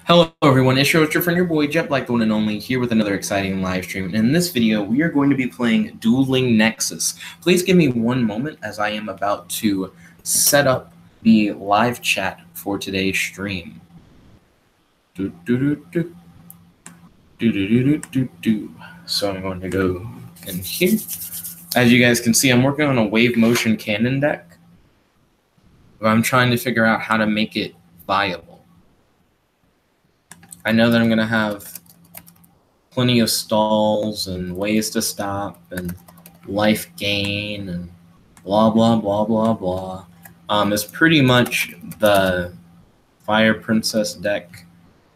Hello everyone, it's your friend, your boy, JetBlack, the one and only, here with another exciting live stream. And in this video, we are going to be playing Dueling Nexus. Please give me one moment as I am about to set up the live chat for today's stream. So I'm going to go in here. As you guys can see, I'm working on a wave motion cannon deck. I'm trying to figure out how to make it viable. I know that I'm going to have plenty of stalls and ways to stop and life gain and blah, blah, blah, blah, blah. It's pretty much the Fire Princess deck,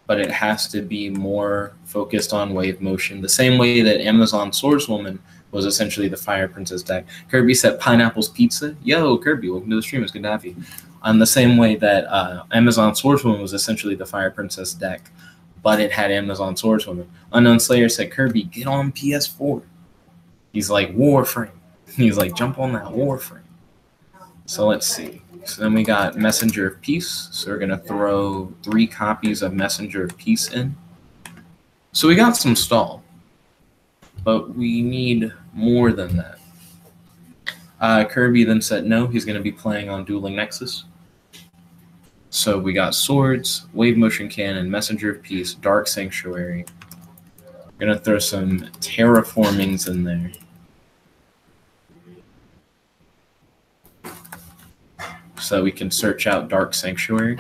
but it has to be more focused on wave motion, the same way that Amazon Swordswoman was essentially the Fire Princess deck. Kirby said Pineapple's Pizza. Yo, Kirby, welcome to the stream. It's good to have you. The same way that Amazon Swordswoman was essentially the Fire Princess deck, but it had Amazon Swordswoman. Unknown Slayer said, Kirby, get on PS4. He's like, Warframe. He's like, jump on that Warframe. So let's see. So then we got Messenger of Peace. So we're going to throw 3 copies of Messenger of Peace in. So we got some stall, but we need more than that. Kirby then said no, he's going to be playing on Dueling Nexus. So we got Swords, Wave Motion Cannon, Messenger of Peace, Dark Sanctuary. We're going to throw some terraformings in there. So we can search out Dark Sanctuary.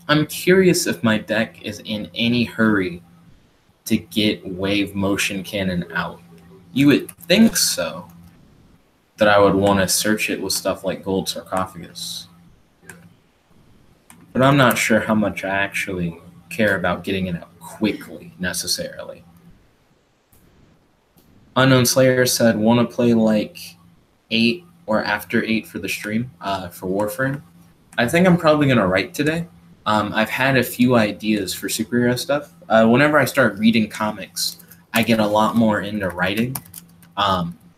I'm curious if my deck is in any hurry to get Wave Motion Cannon out. You would think so, that I would want to search it with stuff like Gold Sarcophagus. But I'm not sure how much I actually care about getting it out quickly, necessarily. Unknown Slayer said, want to play like 8 or after 8 for the stream, for Warframe. I think I'm probably going to write today. I've had a few ideas for superhero stuff. Whenever I start reading comics, I get a lot more into writing.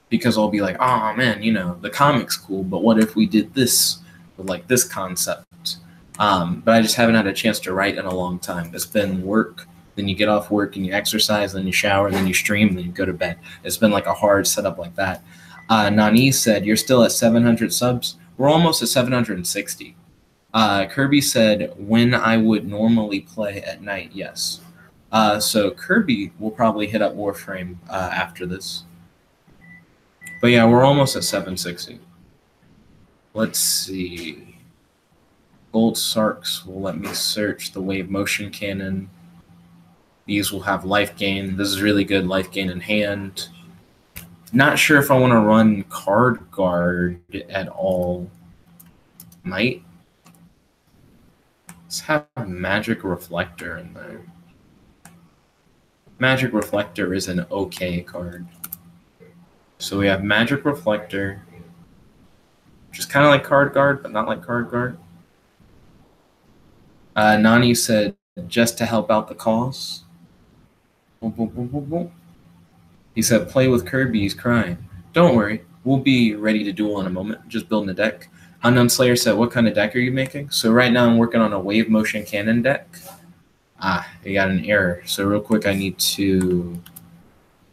Because I'll be like, oh man, you know, the comic's cool, but what if we did this with like this concept? But I just haven't had a chance to write in a long time. It's been work, then you get off work and you exercise, then you shower, then you stream, then you go to bed. It's been like a hard setup like that. Nani said, you're still at 700 subs? We're almost at 760. Kirby said, when I would normally play at night, yes. So Kirby will probably hit up Warframe after this. But yeah, we're almost at 760. Let's see. Gold Sarks will let me search the Wave Motion Cannon. These will have life gain. This is really good life gain in hand. Not sure if I want to run Card Guard at all. Might. Let's have Magic Reflector in there. Magic Reflector is an okay card. So we have Magic Reflector, which is kind of like Card Guard, but not like Card Guard. Nani said, just to help out the cause. He said, play with Kirby, he's crying. Don't worry, we'll be ready to duel in a moment. Just building a deck. Unknown Slayer said, what kind of deck are you making? So right now I'm working on a Wave Motion Cannon deck. I got an error. So real quick, I need to,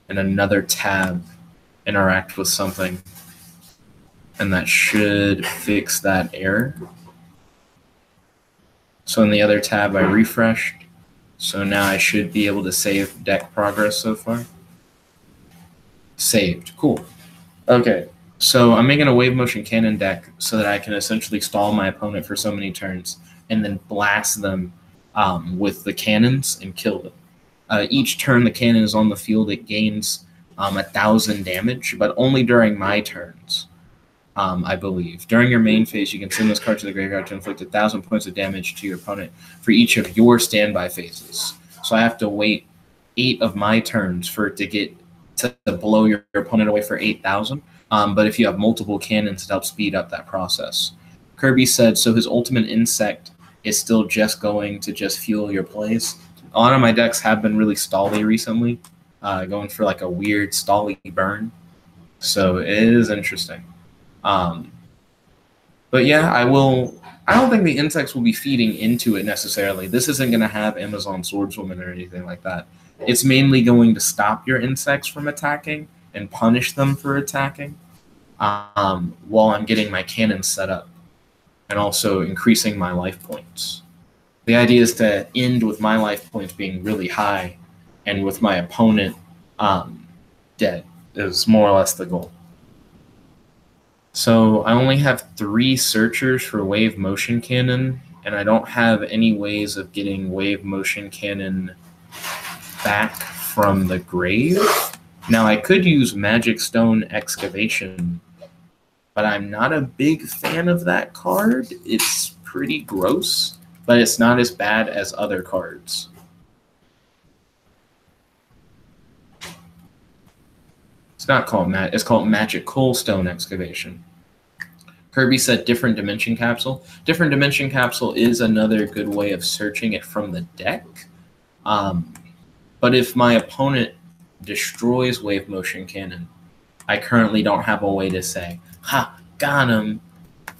in another tab, interact with something, and that should fix that error. So in the other tab I refreshed, so now I should be able to save deck progress so far. Saved. Cool. Okay, so I'm making a Wave Motion Cannon deck so that I can essentially stall my opponent for so many turns and then blast them with the cannons and kill them. Each turn the cannon is on the field, it gains 1,000 damage, but only during my turns, I believe. During your main phase, you can send this card to the graveyard to inflict 1,000 points of damage to your opponent for each of your standby phases. So I have to wait 8 of my turns for it to get to blow your opponent away for 8,000. But if you have multiple cannons, it helps speed up that process. Kirby said, so his ultimate insect is still just going to just fuel your plays. A lot of my decks have been really stally recently. Going for like a weird stally burn. So it is interesting. But yeah, I will I don't think the insects will be feeding into it necessarily. This isn't going to have Amazon swordswoman or anything like that. It's mainly going to stop your insects from attacking and punish them for attacking while I'm getting my cannon set up and also increasing my life points. The idea is to end with my life points being really high and with my opponent dead is more or less the goal. So I only have 3 searchers for wave motion cannon, and I don't have any ways of getting wave motion cannon back from the grave. Now I could use magic stone excavation, but I'm not a big fan of that card. It's pretty gross, but it's not as bad as other cards. It's not called it's called magical stone excavation. Kirby said different dimension capsule. Different dimension capsule is another good way of searching it from the deck. But if my opponent destroys wave motion cannon, I currently don't have a way to say, ha, got him.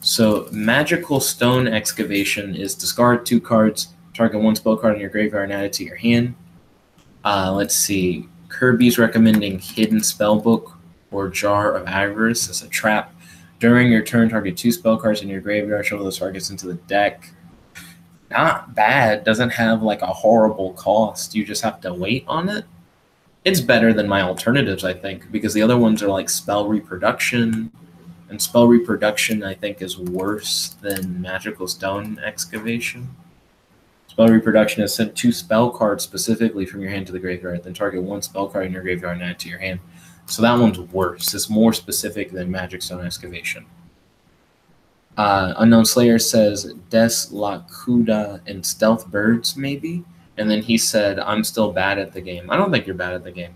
So magical stone excavation is discard 2 cards, target 1 spell card in your graveyard and add it to your hand. Let's see. Kirby's recommending hidden spellbook or jar of avarice as a trap. During your turn, target 2 spell cards in your graveyard, shuffle those targets into the deck. Not bad. Doesn't have like a horrible cost. You just have to wait on it. It's better than my alternatives, I think, because the other ones are like spell reproduction. And spell reproduction, I think, is worse than magical stone excavation. Spell reproduction is send 2 spell cards specifically from your hand to the graveyard, then target 1 spell card in your graveyard and add it to your hand. So that one's worse. It's more specific than magic stone excavation. Unknown Slayer says Des La Cuda and Stealth Birds, maybe. And then he said, I'm still bad at the game. I don't think you're bad at the game.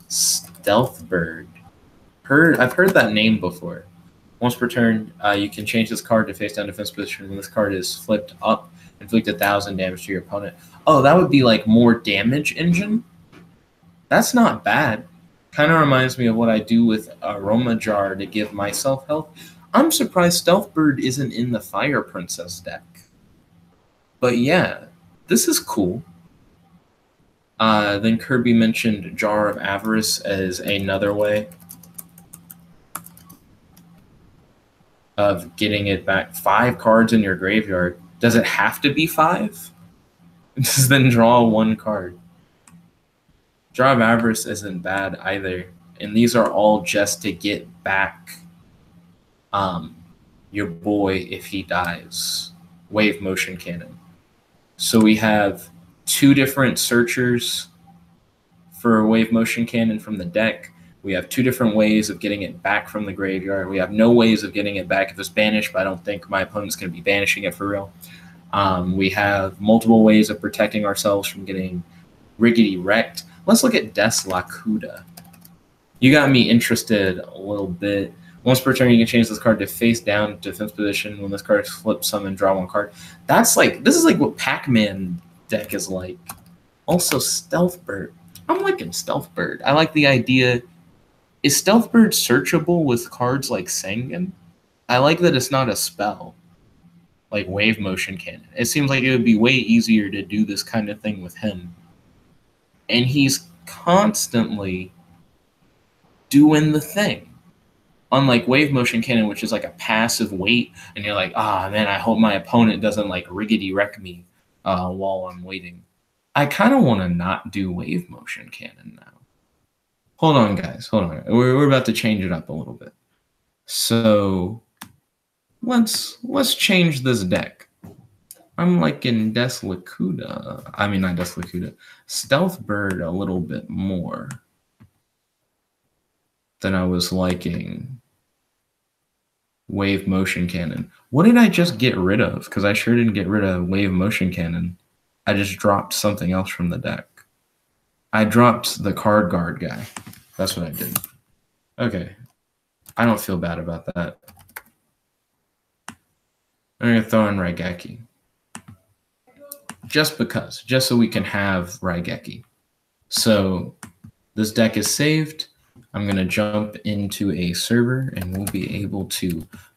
Stealth Bird. I've heard that name before. Once per turn, you can change this card to face down defense position. When this card is flipped up, inflict 1,000 damage to your opponent. Oh, that would be like more damage engine? That's not bad. Kind of reminds me of what I do with Aroma Jar to give myself health. I'm surprised Stealth Bird isn't in the Fire Princess deck. But yeah, this is cool. Then Kirby mentioned Jar of Avarice as another way of getting it back. 5 cards in your graveyard. Does it have to be 5? Just then draw 1 card. Jar of Avarice isn't bad either. And these are all just to get back your boy if he dies. Wave motion cannon. So we have 2 different searchers for wave motion cannon from the deck. We have 2 different ways of getting it back from the graveyard. We have no ways of getting it back if it's banished, but I don't think my opponent's going to be banishing it for real. We have multiple ways of protecting ourselves from getting riggedy wrecked. Let's look at Des La Cuda. You got me interested a little bit. Once per turn, you can change this card to face down defense position. When this card is flipped, summon, draw 1 card. That's like, this is like what Pac-Man deck is like. Also, Stealth Bird. I'm liking Stealth Bird. I like the idea. Is Stealth Bird searchable with cards like Sengen? I like that it's not a spell, like Wave Motion Cannon. It seems like it would be way easier to do this kind of thing with him. And he's constantly doing the thing. Unlike Wave Motion Cannon, which is like a passive wait, and you're like, ah, man, I hope my opponent doesn't like riggedy wreck me while I'm waiting. I kind of want to not do Wave Motion Cannon now. Hold on, guys. Hold on. We're about to change it up a little bit. So let's change this deck. I'm liking Des La Cuda. I mean, not Des La Cuda. Stealth Bird a little bit more than I was liking Wave Motion Cannon. What did I just get rid of? Because I sure didn't get rid of Wave Motion Cannon. I just dropped something else from the deck. I dropped the Card Guard guy. That's what I did. Okay. I don't feel bad about that. I'm going to throw in Raigeki. Just because. Just so we can have Raigeki. So this deck is saved. I'm going to jump into a server and we'll be able to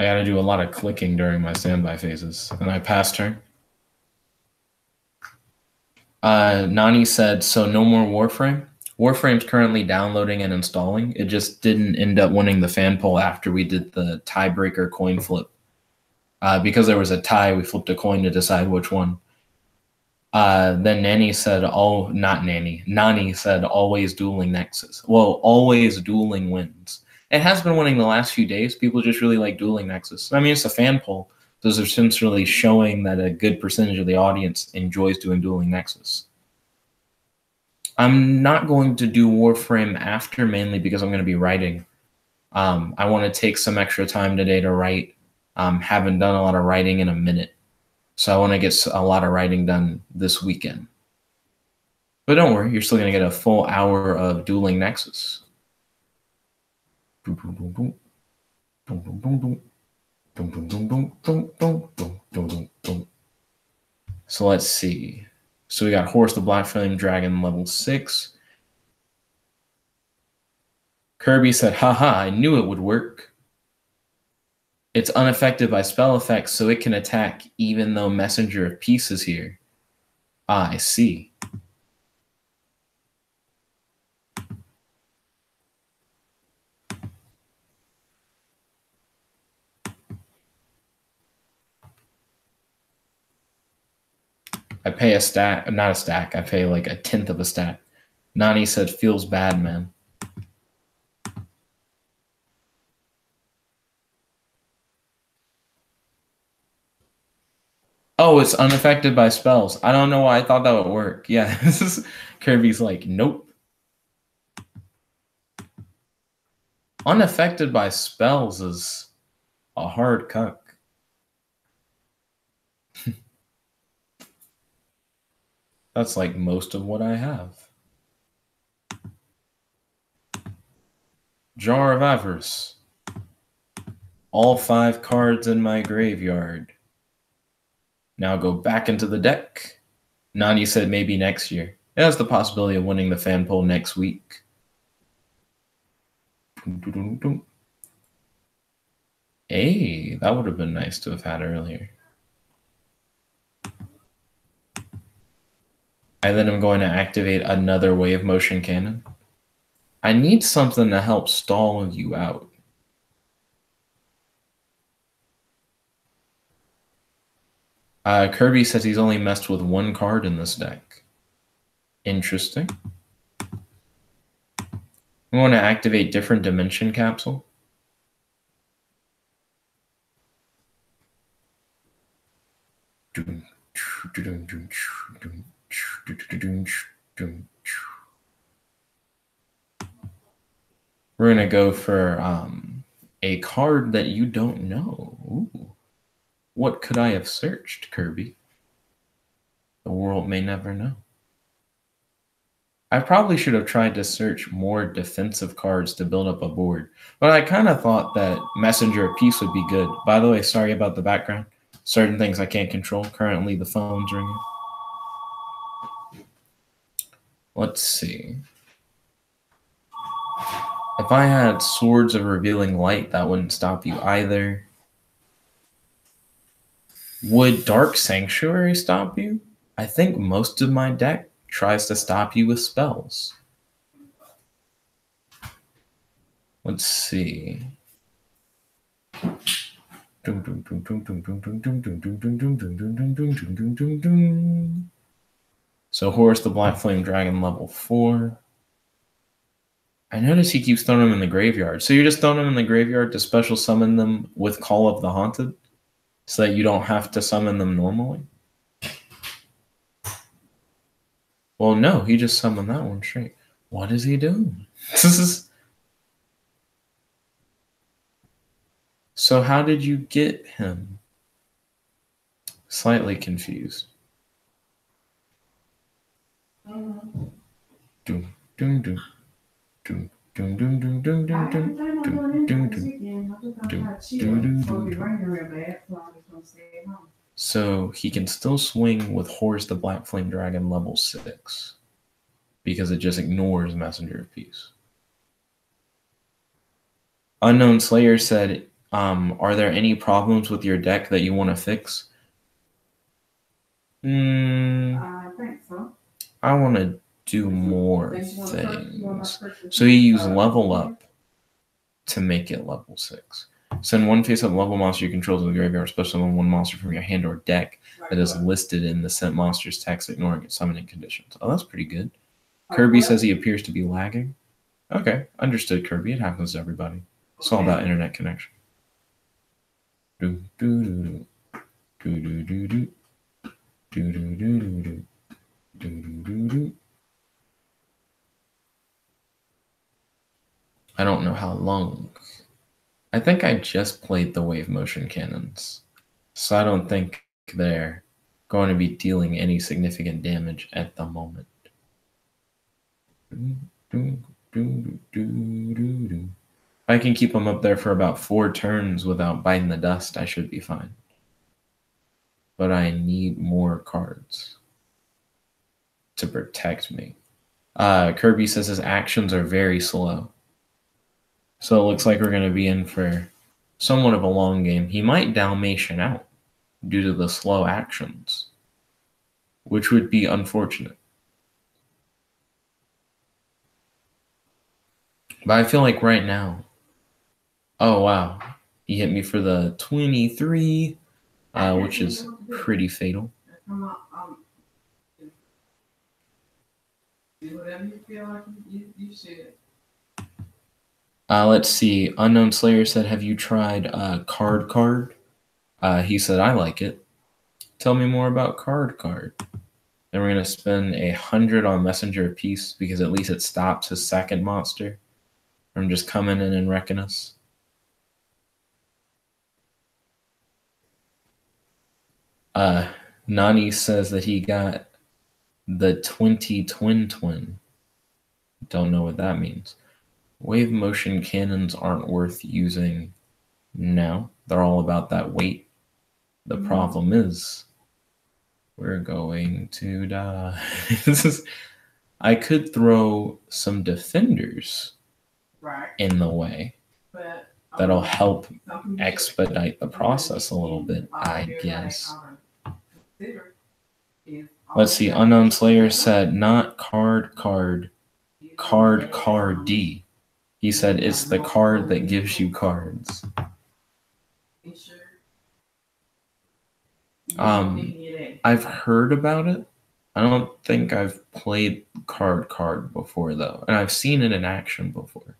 I gotta do a lot of clicking during my standby phases. And I pass turn. Nani said, so no more Warframe? Warframe's currently downloading and installing. It just didn't end up winning the fan poll after we did the tiebreaker coin flip. Because there was a tie, we flipped a coin to decide which one. Then Nani said, not Nani. Nani said, always Dueling Nexus. Well, always Dueling wins. It has been winning the last few days. People just really like Dueling Nexus. I mean, it's a fan poll. Those are essentially showing that a good percentage of the audience enjoys doing Dueling Nexus. I'm not going to do Warframe after, mainly because I'm going to be writing. I want to take some extra time today to write. Haven't done a lot of writing in a minute. So I want to get a lot of writing done this weekend. But don't worry, you're still going to get a full hour of Dueling Nexus. So let's see. So we got Horse the Black Flame Dragon level 6. Kirby said, haha, I knew it would work. It's unaffected by spell effects, so it can attack even though Messenger of Peace is here. Ah, I see. I pay a stack, not a stack, I pay like a 1/10 of a stack. Nani said, feels bad, man. Oh, it's unaffected by spells. I don't know why I thought that would work. Yeah, this is Kirby's like, nope. Unaffected by spells is a hard cuck. That's like most of what I have. Jar of Avarice. All 5 cards in my graveyard. Now go back into the deck. Nani said maybe next year. It has the possibility of winning the fan poll next week. Hey, that would have been nice to have had earlier. I then am going to activate another wave motion cannon. I need something to help stall you out. Kirby says he's only messed with 1 card in this deck. Interesting. We want to activate different dimension capsule. We're going to go for a card that you don't know. Ooh. What could I have searched, Kirby? The world may never know. I probably should have tried to search more defensive cards to build up a board, but I kind of thought that Messenger of Peace would be good. By the way, sorry about the background. Certain things I can't control. Currently, the phone's ringing. Let's see. If I had Swords of Revealing Light, that wouldn't stop you either. Would Dark Sanctuary stop you? I think most of my deck tries to stop you with spells. Let's see. So Horus the Black Flame Dragon level 4. I notice he keeps throwing them in the graveyard. So you're just throwing them in the graveyard to special summon them with Call of the Haunted? So that you don't have to summon them normally? Well, no, he just summoned that one straight. What is he doing? So how did you get him? Slightly confused. So he can still swing with Horus the Black Flame Dragon level 6 because it just ignores Messenger of Peace. Unknown Slayer said, Are there any problems with your deck that you want to fix? I think so. I want to do more things. So you use level up to make it level 6. Send one face-up level monster you control to the graveyard, especially when one monster from your hand or deck that is listed in the sent monster's text, ignoring its summoning conditions. Oh, that's pretty good. Kirby says he appears to be lagging. Okay, understood, Kirby. It happens to everybody. It's all about internet connection. Do do do do do do do do do do do do do do. I don't know how long. I think I just played the wave motion cannons, so I don't think they're going to be dealing any significant damage at the moment. If I can keep them up there for about 4 turns without biting the dust, I should be fine. But I need more cards to protect me. Kirby says his actions are very slow. So it looks like we're going to be in for somewhat of a long game. He might Dalmatian out due to the slow actions, which would be unfortunate. But I feel like right now... Oh, wow. He hit me for the 23, which is pretty fatal. Do whatever you feel like you should. Let's see. Unknown Slayer said, have you tried Card? He said, I like it. Tell me more about Card. Then we're going to spend 100 on Messenger apiece because at least it stops his second monster from just coming in and wrecking us. Nani says that he got the 20 twin. Don't know what that means. Wave motion cannons aren't worth using now. They're all about that weight. The problem is we're going to die. I could throw some defenders in the way. That'll help expedite the process a little bit, I guess. Let's see. Unknown Slayer said, not card. D. He said, it's the card that gives you cards. I've heard about it. I don't think I've played card before, though. And I've seen it in action before.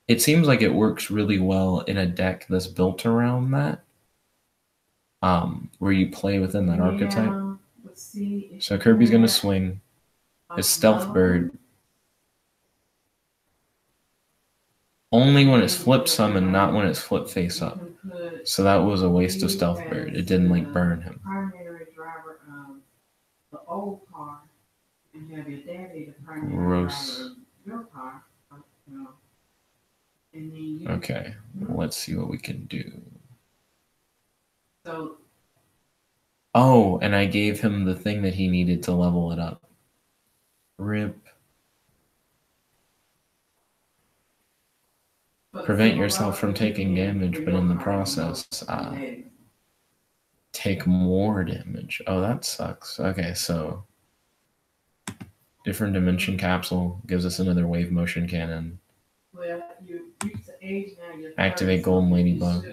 It seems like it works really well in a deck that's built around that. Where you play within that archetype. So Kirby's going to swing. His Stealth Bird. Only when it's flip summon, not when it's flip face up. So that was a waste of Stealth Bird. It didn't like burn him. Gross. Okay, let's see what we can do. Oh, and I gave him the thing that he needed to level it up. RIP. Prevent yourself from taking damage, but in the process, take more damage. Oh, that sucks. Okay, so different dimension capsule gives us another wave motion cannon. Activate Golden Ladybug.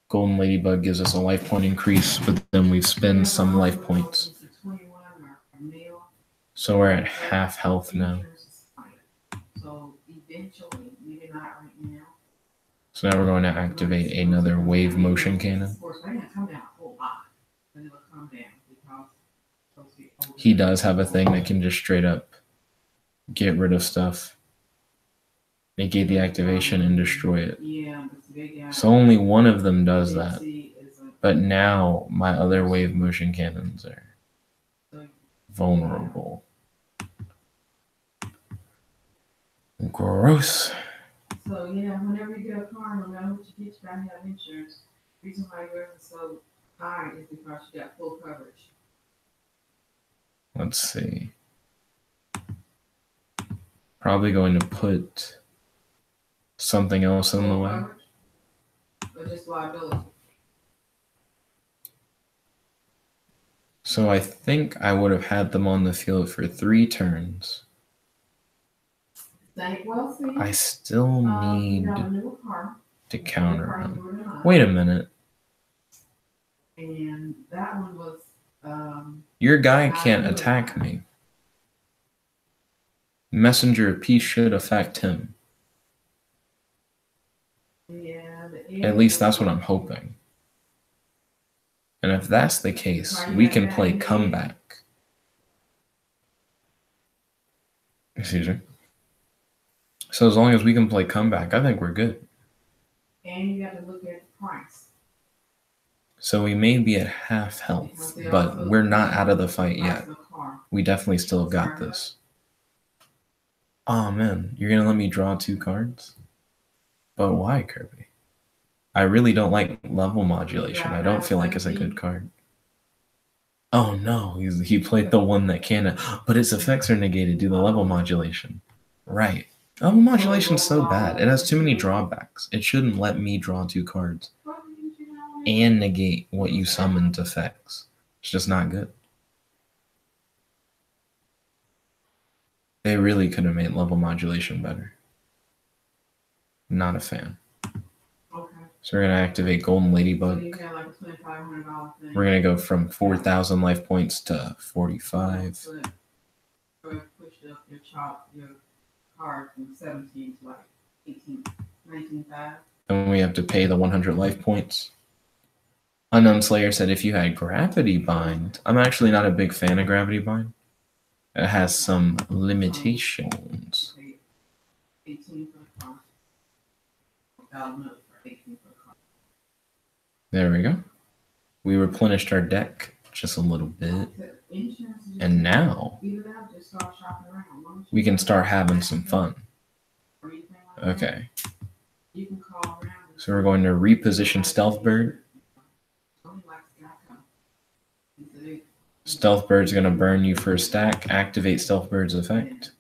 Golden Ladybug gives us a life point increase, but then we spend some life points. So we're at half health now. So now we're going to activate another wave motion cannon. He does have a thing that can just straight up get rid of stuff, negate the activation, and destroy it. So only one of them does that. But now my other wave motion cannons are vulnerable. Gross. So yeah, whenever you get a car, no matter what you get, you gotta have insurance. The reason why yours is so high is because you got full coverage. Let's see. Probably going to put something else in the way. Or just liability? So I think I would have had them on the field for 3 turns. I still need to counter him. Wait a minute. And that one was your guy can't attack me. Messenger of Peace should affect him. Yeah, at least that's what I'm hoping. And if that's the case, we can play comeback. Excuse me. So as long as we can play comeback, I think we're good. And you got to look at the price. So we may be at half health, but we're not out of the fight yet. We definitely still got this. Oh man, you're gonna let me draw 2 cards? But why, Kirby? I really don't like level modulation. I don't feel like it's a good card. Oh no, he played the one that can, but its effects are negated due to level modulation. Right. Level modulation's so bad. It has too many drawbacks. It shouldn't let me draw 2 cards and negate what you summoned effects. It's just not good. They really could have made level modulation better. Not a fan. Okay. So we're going to activate Golden Ladybug. We're going to go from 4,000 life points to 45. So pushed up your card from 17 to like 18, 19.5. And we have to pay the 100 life points. Unknown Slayer said if you had Gravity Bind, I'm actually not a big fan of Gravity Bind. It has some limitations. 18 for the card. There we go. We replenished our deck just a little bit. And now we can start having some fun. Okay. So we're going to reposition Stealth Bird. Stealth Bird's going to burn you for a stack. Activate Stealth Bird's effect.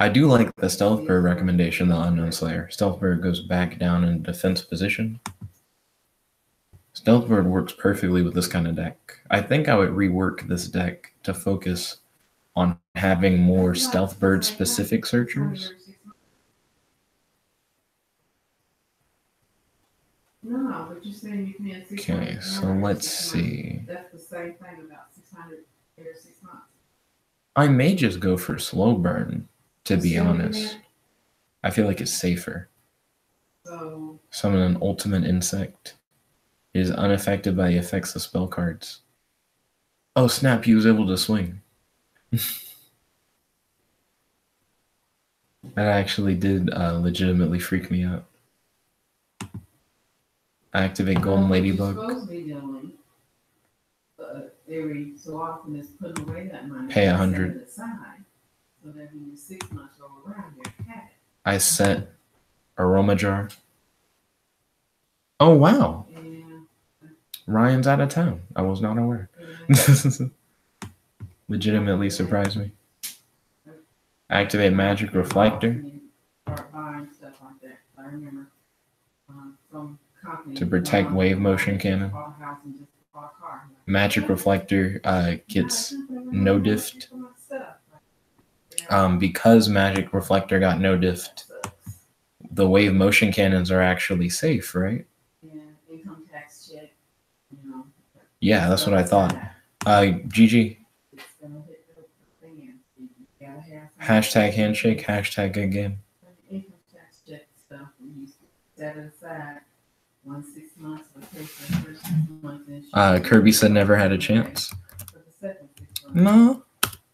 I do like the Stealth Bird recommendation, the Unknown Slayer. Stealth Bird goes back down in defense position. Stealth Bird works perfectly with this kind of deck. I think I would rework this deck to focus on having more Stealth Bird specific searchers. No, but you're saying you can 600. Okay, so let's see. That's the same thing about 600 every 6 months. I may just go for slow burn, to be honest. I feel like it's safer. So Summon an ultimate insect. It is unaffected by the effects of spell cards. Oh snap, he was able to swing. That actually did legitimately freak me out. Activate Golden Ladybug. Supposed to be doing, but every so often it's putting away that money. Pay 100. So that when 6 months roll around, you're happy. I set Aroma Jar. Oh wow. Yeah. Ryan's out of town. I was not aware. Legitimately surprised me. Activate Magic Reflector to protect Wave Motion Cannon. Magic Reflector gets no diffed. Because Magic Reflector got no diffed, the Wave Motion Cannons are actually safe, right? Yeah, income tax check. Yeah, that's what I thought. GG. Hashtag handshake, hashtag good game. Kirby said never had a chance. No,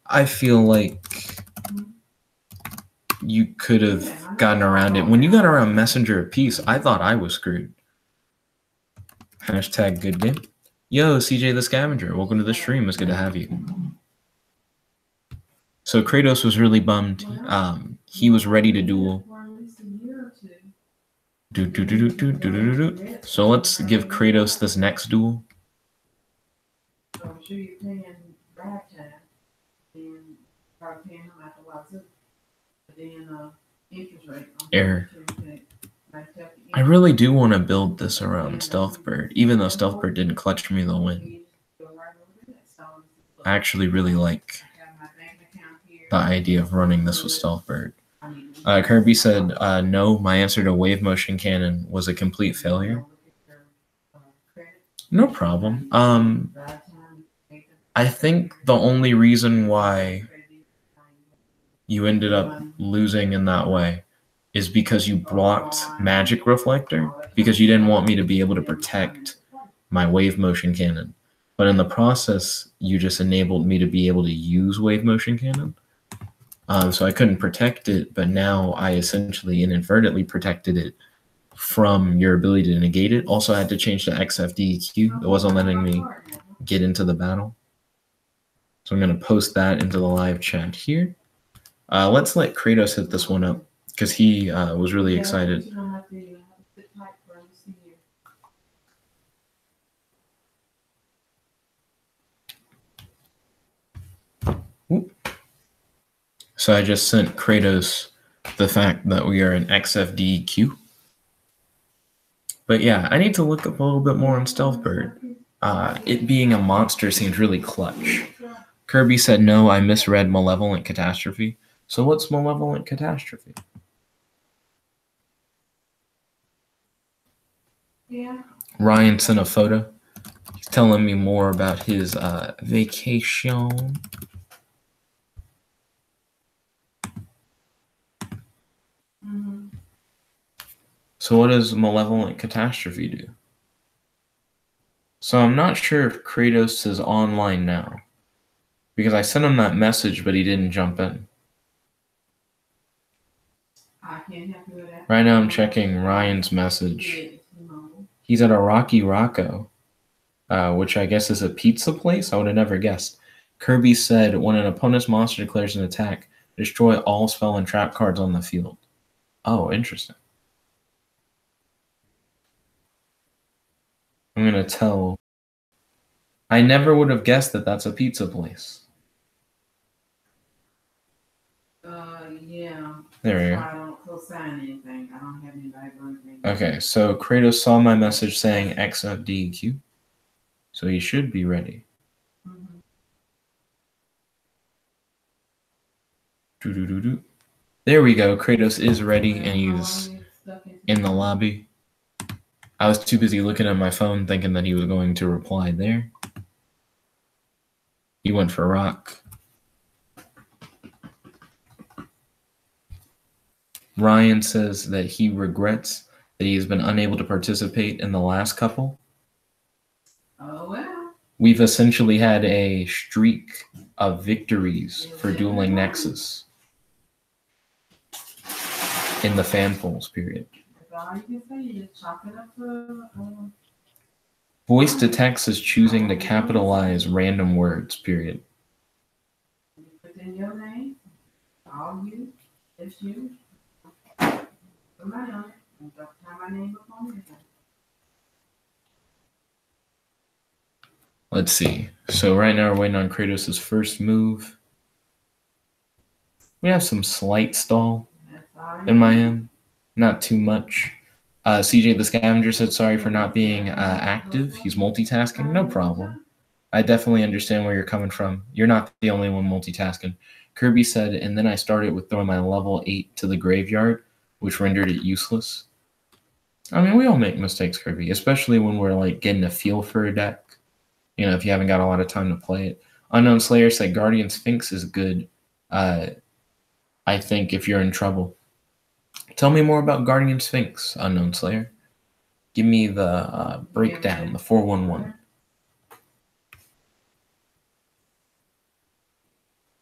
I feel like you could have gotten around it. When you got around Messenger of Peace, I thought I was screwed. Hashtag good game. Yo, CJ the Scavenger, welcome to the stream. It's good to have you. So Kratos was really bummed. He was ready to duel. So let's give Kratos this next duel. I'm sure you're paying ragtime and start paying him after a while too. But then Error. I really do want to build this around Stealthbird, even though Stealthbird didn't clutch me the win. I actually really like the idea of running this with Stealthbird. Kirby said, no, my answer to wave motion cannon was a complete failure. No problem. I think the only reason why you ended up losing in that way is because you blocked Magic Reflector, because you didn't want me to be able to protect my wave motion cannon. But in the process, you just enabled me to be able to use wave motion cannon. So I couldn't protect it, but now I essentially inadvertently protected it from your ability to negate it. Also, I had to change the XFDEQ. It wasn't letting me get into the battle. So I'm going to post that into the live chat here. Let's let Kratos hit this one up because he was really excited. So I just sent Kratos the fact that we are an XFDEQ. But yeah, I need to look up a little bit more on Stealthbird. It being a monster seems really clutch. Kirby said, no, I misread Malevolent Catastrophe. So what's Malevolent Catastrophe? Yeah. Ryan sent a photo. He's telling me more about his vacation. Mm-hmm. So what does Malevolent Catastrophe do? So I'm not sure if Kratos is online now, because I sent him that message, but he didn't jump in. I can't help you with that. Right now I'm checking Ryan's message. He's at a Rocky Rocco, which I guess is a pizza place? I would have never guessed. Kirby said, when an opponent's monster declares an attack, destroy all spell and trap cards on the field. Oh, interesting. I'm going to tell... I never would have guessed that that's a pizza place. Yeah. There we go. I don't co-sign anything. I don't have anybody going anything. Okay, so Kratos saw my message saying XFDEQ. So he should be ready. Mm-hmm. Doo-doo-doo-doo. There we go. Kratos is ready and he's in the lobby. I was too busy looking at my phone thinking that he was going to reply there. He went for rock. Ryan says that he regrets that he has been unable to participate in the last couple. Oh, well. We've essentially had a streak of victories for Dueling Nexus in the fan polls period. That's all you can say. You just chalk it up for... Voice to text is choosing to capitalize random words, period. You put in your name, all you, it's you. Put my name, and don't have my name up on anything. Let's see. So right now we're waiting on Kratos' first move. We have some slight stall in my end. Not too much. CJ the Scavenger said sorry for not being active. He's multitasking. No problem. I definitely understand where you're coming from. You're not the only one multitasking. Kirby said, and then I started with throwing my level 8 to the graveyard, which rendered it useless. I mean, we all make mistakes, Kirby, especially when we're like getting a feel for a deck. You know, if you haven't got a lot of time to play it. Unknown Slayer said Guardian Sphinx is good. I think if you're in trouble. Tell me more about Guardian Sphinx, Unknown Slayer. Give me the breakdown, the 411.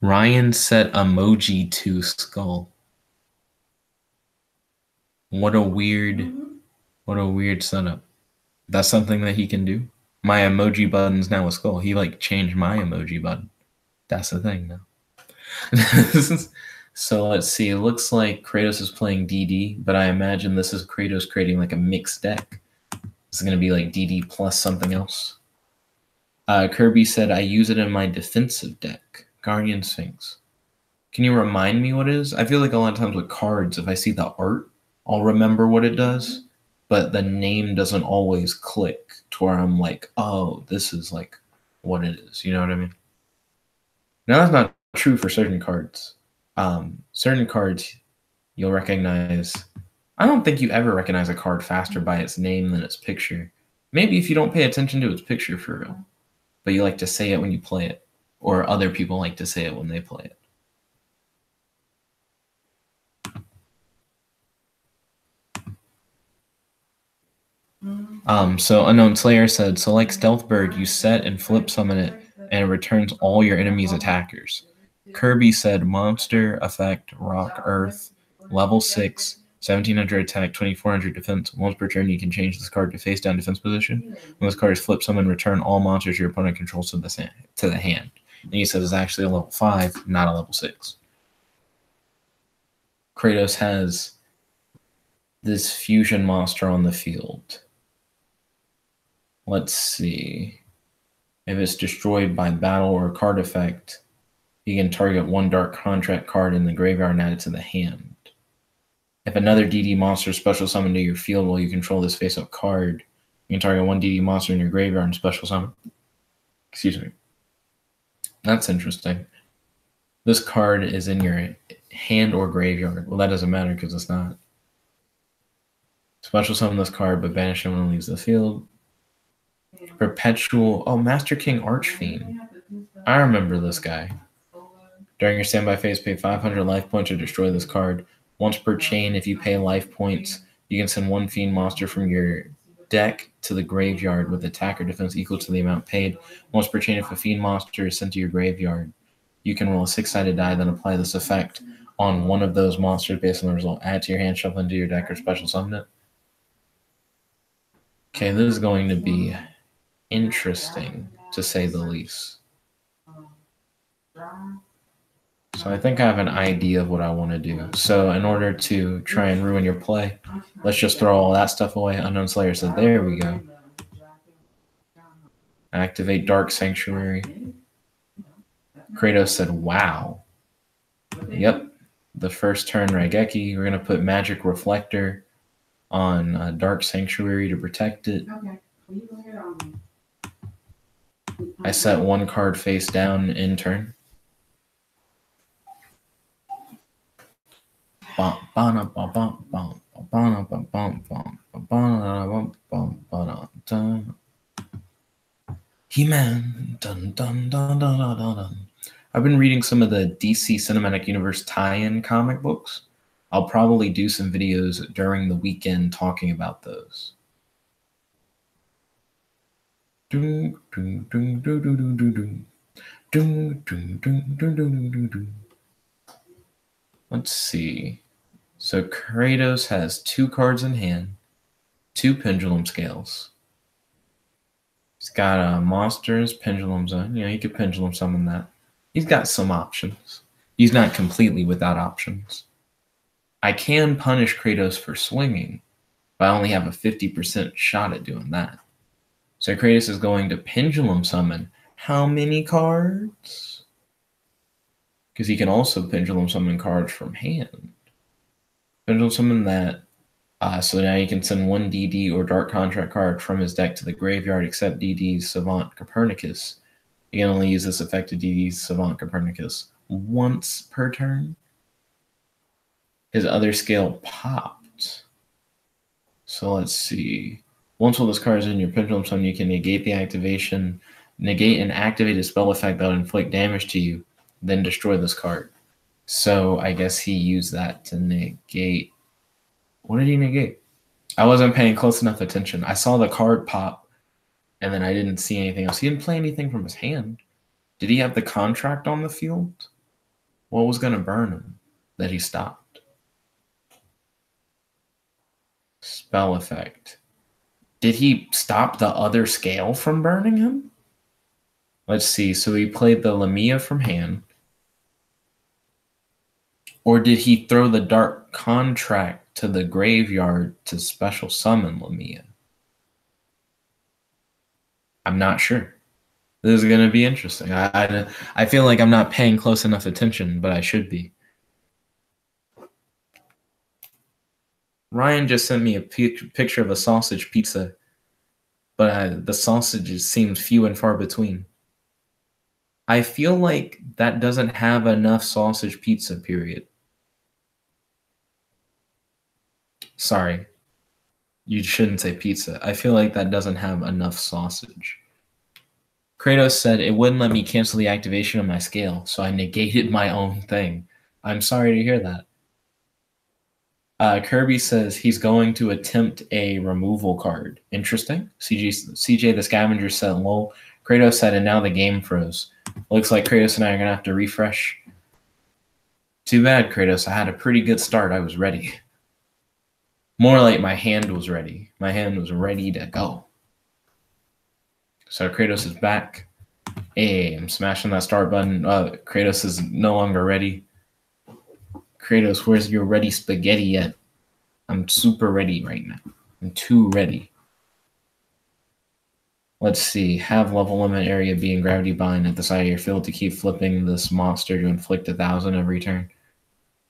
Ryan set emoji to skull. What a weird setup. That's something that he can do. My emoji button's now a skull. He like changed my emoji button. That's the thing now. So let's see. It looks like Kratos is playing DD, but I imagine this is Kratos creating like a mixed deck. This is going to be like DD plus something else. Kirby said, I use it in my defensive deck, Guardian Sphinx. Can you remind me what it is? I feel like a lot of times with cards, if I see the art, I'll remember what it does, but the name doesn't always click to where I'm like, oh, this is like what it is. You know what I mean? Now, that's not true for certain cards. Certain cards you'll recognize. I don't think you ever recognize a card faster by its name than its picture. Maybe if you don't pay attention to its picture for real, but you like to say it when you play it, or other people like to say it when they play it. So Unknown Slayer said, so like Stealth Bird, you set and flip summon it, and it returns all your enemies' attackers. Kirby said, monster, effect, rock, earth, level 6, 1700 attack, 2400 defense. Once per turn, you can change this card to face down defense position. When this card is flip summon, return all monsters your opponent controls to the hand. And he says it's actually a level 5, not a level 6. Kratos has this fusion monster on the field. Let's see. If it's destroyed by battle or card effect, you can target one dark contract card in the graveyard and add it to the hand. If another DD monster special summon to your field while you control this face-up card, you can target one DD monster in your graveyard and special summon. Excuse me. That's interesting. This card is in your hand or graveyard. Well, that doesn't matter because it's not. Special summon this card, but banish it when it leaves the field. Perpetual. Oh, Master King Archfiend. I remember this guy. During your standby phase, pay 500 life points to destroy this card. Once per chain, if you pay life points, you can send one fiend monster from your deck to the graveyard with attack or defense equal to the amount paid. Once per chain, if a fiend monster is sent to your graveyard, you can roll a 6-sided die, then apply this effect on one of those monsters based on the result. Add to your hand, shuffle into your deck, or special summon it. Okay, this is going to be interesting, to say the least. So I think I have an idea of what I want to do. So in order to try and ruin your play, let's just throw all that stuff away. Unknown Slayer said, there we go. Activate Dark Sanctuary. Kratos said, wow. Yep. The first turn Raigeki. We're going to put Magic Reflector on Dark Sanctuary to protect it. I set one card face down in turn. He-Man. Dun, dun, dun, dun, dun, dun. I've been reading some of the DC Cinematic Universe tie-in comic books. I'll probably do some videos during the weekend talking about those. Let's see. So Kratos has 2 cards in hand, 2 pendulum scales. He's got monsters, pendulum zone. You know, you could pendulum summon that. He's got some options. He's not completely without options. I can punish Kratos for swinging, but I only have a 50% shot at doing that. So Kratos is going to pendulum summon how many cards? Because he can also pendulum summon cards from hand. Pendulum summon that. So now you can send one DD or Dark Contract card from his deck to the graveyard, except DD's Savant Copernicus. You can only use this effect to DD's Savant Copernicus once per turn. His other scale popped. So let's see. Once all those cards in your pendulum summon, you can negate the activation, negate and activate a spell effect that will inflict damage to you, then destroy this card. So I guess he used that to negate. What did he negate? I wasn't paying close enough attention. I saw the card pop, and then I didn't see anything else. He didn't play anything from his hand. Did he have the contract on the field? What was going to burn him that he stopped? Spell effect. Did he stop the other scale from burning him? Let's see. So he played the Lamia from hand. Or did he throw the Dark Contract to the graveyard to special summon Lamia? I'm not sure. This is gonna be interesting. I feel like I'm not paying close enough attention, but I should be. Ryan just sent me a picture of a sausage pizza, but the sausages seems few and far between. I feel like that doesn't have enough sausage pizza, period. Sorry. You shouldn't say pizza. I feel like that doesn't have enough sausage. Kratos said it wouldn't let me cancel the activation of my scale, so I negated my own thing. I'm sorry to hear that. Kirby says he's going to attempt a removal card. Interesting. CJ the Scavenger said lol. Kratos said, and now the game froze. Looks like Kratos and I are going to have to refresh. Too bad, Kratos. I had a pretty good start. I was ready. More like my hand was ready. My hand was ready to go. So Kratos is back. Hey, I'm smashing that start button. Kratos is no longer ready. Kratos, where's your ready spaghetti at? I'm super ready right now. I'm too ready. Let's see. Have level limit area be in gravity bind at the side of your field to keep flipping this monster to inflict 1,000 every turn.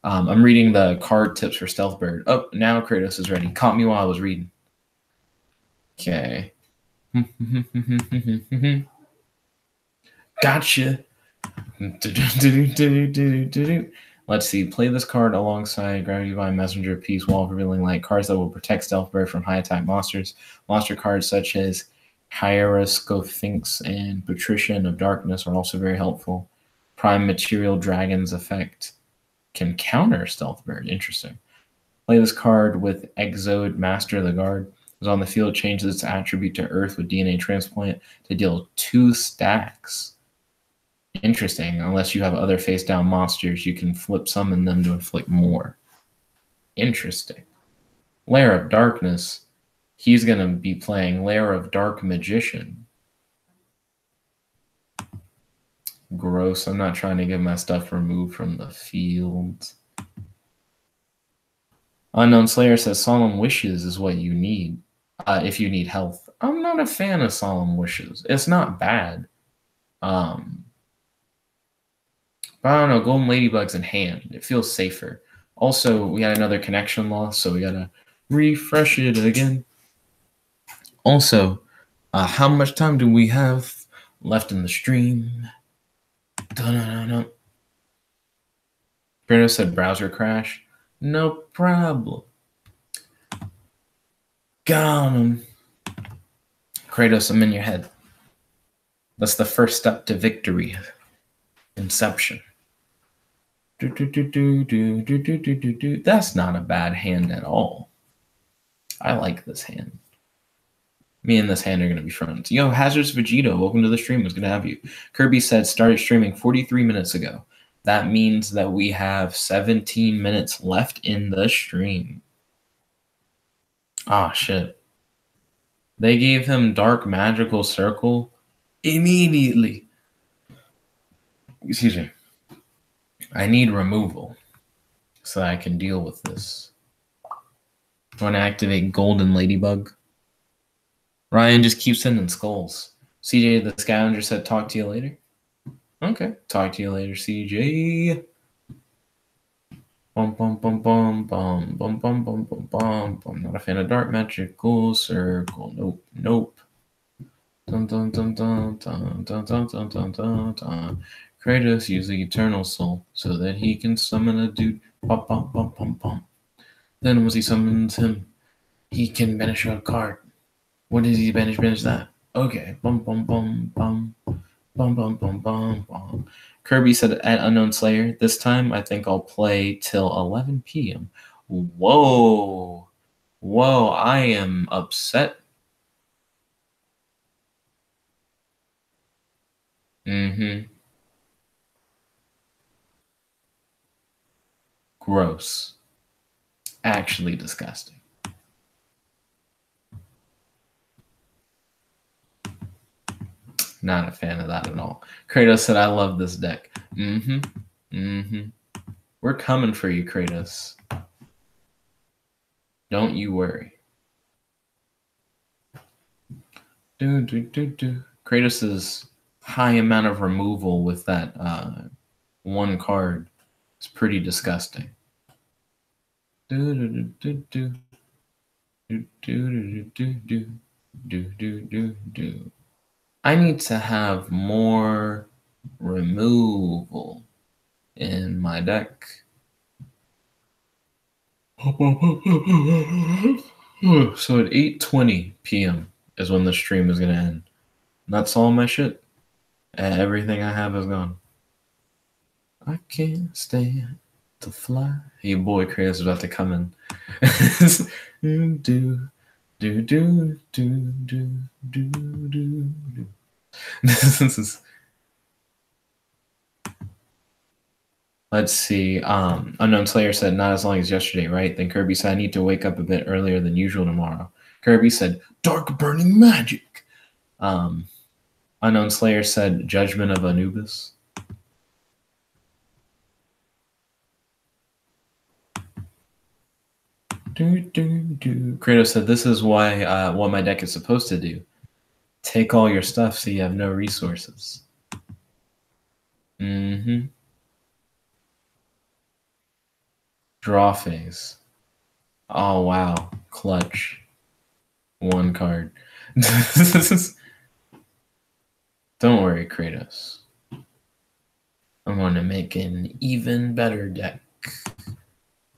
I'm reading the card tips for Stealth Bird. Oh, now Kratos is ready. Caught me while I was reading. Okay. Gotcha. Let's see. Play this card alongside Gravity Bind, Messenger of Peace, Wall of Revealing Light, cards that will protect Stealth Bird from high attack monsters. Monster cards such as Hieroscophinx and Patrician of Darkness are also very helpful. Prime Material Dragon's effect can counter Stealth Bird. Interesting. Play this card with Exode, Master of the Guard. Is on the field, changes its attribute to Earth with DNA Transplant to deal 2 stacks. Interesting. Unless you have other face-down monsters, you can flip summon them to inflict more. Interesting. Lair of Darkness. He's going to be playing Lair of Dark Magician. Gross. I'm not trying to get my stuff removed from the field. Unknown Slayer says Solemn Wishes is what you need if you need health. I'm not a fan of Solemn Wishes. It's not bad. But I don't know. Golden Ladybug's in hand. It feels safer. Also, we had another connection loss, so we got to refresh it again. Also, how much time do we have left in the stream? Bruno said browser crash. No problem. Got him. Kratos, I'm in your head. That's the first step to victory. Inception. That's not a bad hand at all. I like this hand. Me and this hand are going to be friends. Yo, Hazardous Vegito, welcome to the stream. It's good to have you. Kirby said started streaming 43 minutes ago. That means that we have 17 minutes left in the stream. Oh, shit. They gave him Dark Magical Circle immediately. Excuse me. I need removal so that I can deal with this. I want to activate Golden Ladybug. Ryan just keeps sending skulls. CJ the Scavenger said, talk to you later. Okay. Talk to you later, CJ. Bum, bum, bum, bum, bum, bum, bum, bum, bum, bum. I'm not a fan of Dark Magical Circle. Nope. Nope. Dun, dun, dun, dun, dun, dun, dun, dun, dun, dun, dun. Kratos uses the Eternal Soul so that he can summon a dude. Bum, bum, bum, bum, bum. Then once he summons him, he can banish a card. What does he banish? Banish that. Okay. Bum, bum, bum, bum. Bum, bum, bum, bum, bum. Kirby said at Unknown Slayer, this time I think I'll play till 11 p.m. Whoa. Whoa, I am upset. Gross. Actually disgusting. Not a fan of that at all. Kratos said, I love this deck. We're coming for you, Kratos. Don't you worry. Kratos is high amount of removal with that one card. It's pretty disgusting. I need to have more removal in my deck. So at 8:20 p.m. is when the stream is going to end. And that's all my shit. Everything I have is gone. I can't stand to fly. Your boy Kratos is about to come in. do, do, do, do, do, do, do, do. This is... Let's see. Unknown Slayer said, not as long as yesterday, right? Then Kirby said, I need to wake up a bit earlier than usual tomorrow. Kirby said, dark burning magic. Unknown Slayer said, Judgment of Anubis. Kratos said, this is why what my deck is supposed to do. Take all your stuff so you have no resources. Draw phase. Oh, wow. Clutch. One card. Don't worry, Kratos. I'm going to make an even better deck.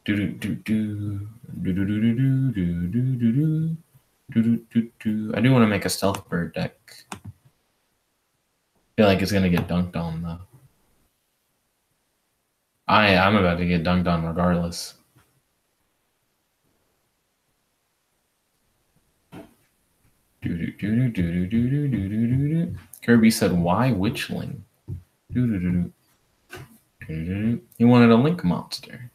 I do want to make a stealth bird deck. I feel like it's going to get dunked on, though. I'm about to get dunked on regardless. Kirby said, why Witchling? He wanted a Link monster.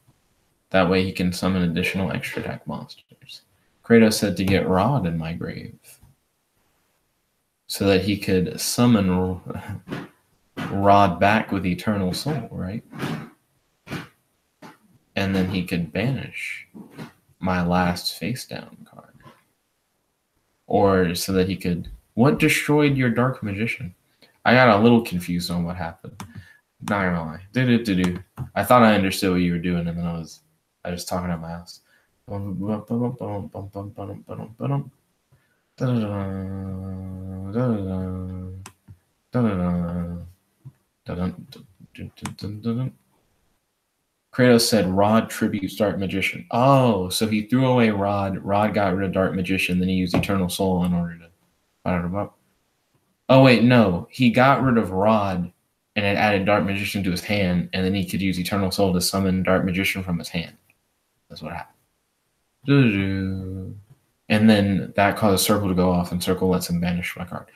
That way he can summon additional extra deck monsters. Kratos said to get Rod in my grave. So that he could summon Rod back with Eternal Soul, right? And then he could banish my last face down card. Or so that he could... What destroyed your Dark Magician? I got a little confused on what happened. Not gonna lie. I thought I understood what you were doing, and then I was talking out my ass. Kratos said Rod tributes Dark Magician. Oh, so he threw away Rod. Rod got rid of Dark Magician, then he used Eternal Soul in order to... Oh, wait, no. He got rid of Rod and it added Dark Magician to his hand, and then he could use Eternal Soul to summon Dark Magician from his hand. That's what happened. And then that caused Circle to go off, and Circle lets him banish my card.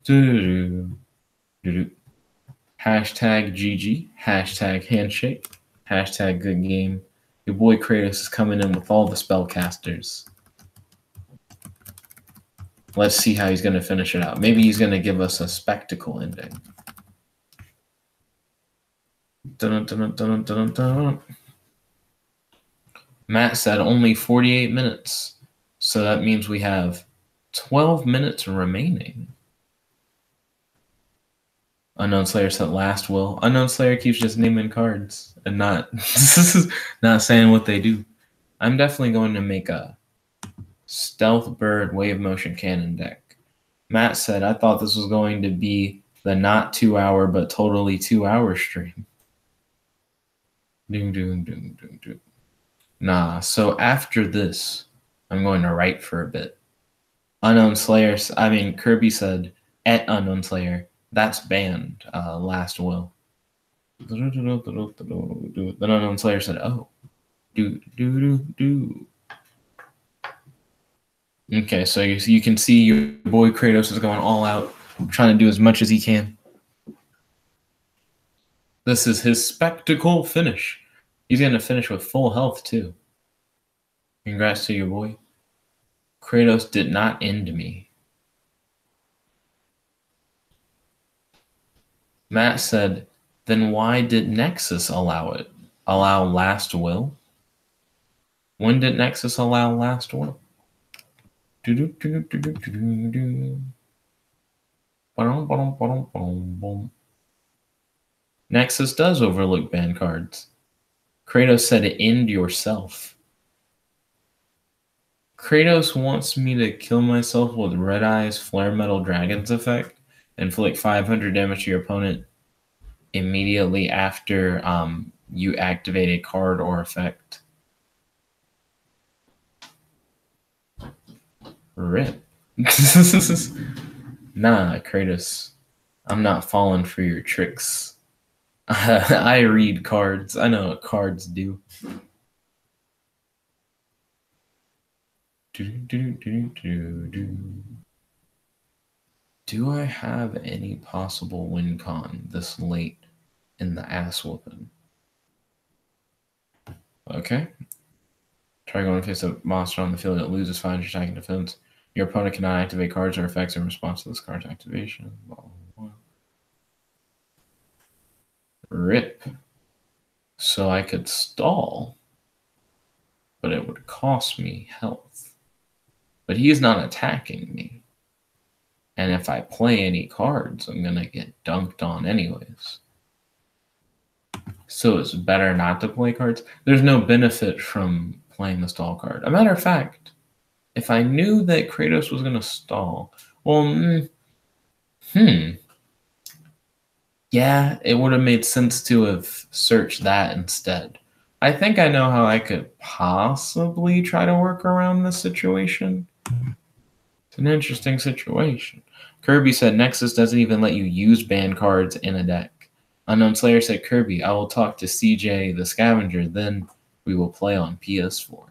Hashtag GG. Hashtag handshake. Hashtag good game. Your boy Kratos is coming in with all the spellcasters. Let's see how he's going to finish it out. Maybe he's going to give us a spectacle ending. Matt said only 48 minutes. So that means we have 12 minutes remaining. Unknown Slayer said last will. Unknown Slayer keeps just naming cards and not saying what they do. I'm definitely going to make a Stealth Bird Wave Motion Cannon deck. Matt said, I thought this was going to be the not 2 hour, but totally 2 hour stream. Nah, so after this, I'm going to write for a bit. Kirby said, at Unknown Slayer, that's banned, last will. Then Unknown Slayer said, oh. Okay, so you can see your boy Kratos is going all out, trying to do as much as he can. This is his spectacle finish. He's going to finish with full health, too. Congrats to your boy. Kratos did not end me. Matt said, then why did Nexus allow it? Allow last will? When did Nexus allow last will? Nexus does overlook ban cards. Kratos said, "End yourself." Kratos wants me to kill myself with Red Eye's Flare Metal Dragon's effect, inflict 500 damage to your opponent immediately after you activate a card or effect. RIP. Nah, Kratos. I'm not falling for your tricks. I read cards. I know what cards do. Do I have any possible win con this late in the ass whooping? Okay. Try going to face a monster on the field that loses 500 attack and defense. Your opponent cannot activate cards or effects in response to this card's activation. Blah, blah, blah. RIP. So I could stall, but it would cost me health. But he's not attacking me. And if I play any cards, I'm going to get dunked on anyways. So it's better not to play cards. There's no benefit from playing the stall card. A matter of fact, if I knew that Kratos was going to stall, well, yeah, it would have made sense to have searched that instead. I think I know how I could possibly try to work around this situation. It's an interesting situation. Kirby said Nexus doesn't even let you use ban cards in a deck. Unknown Slayer said, Kirby, I will talk to CJ the Scavenger, then we will play on PS4.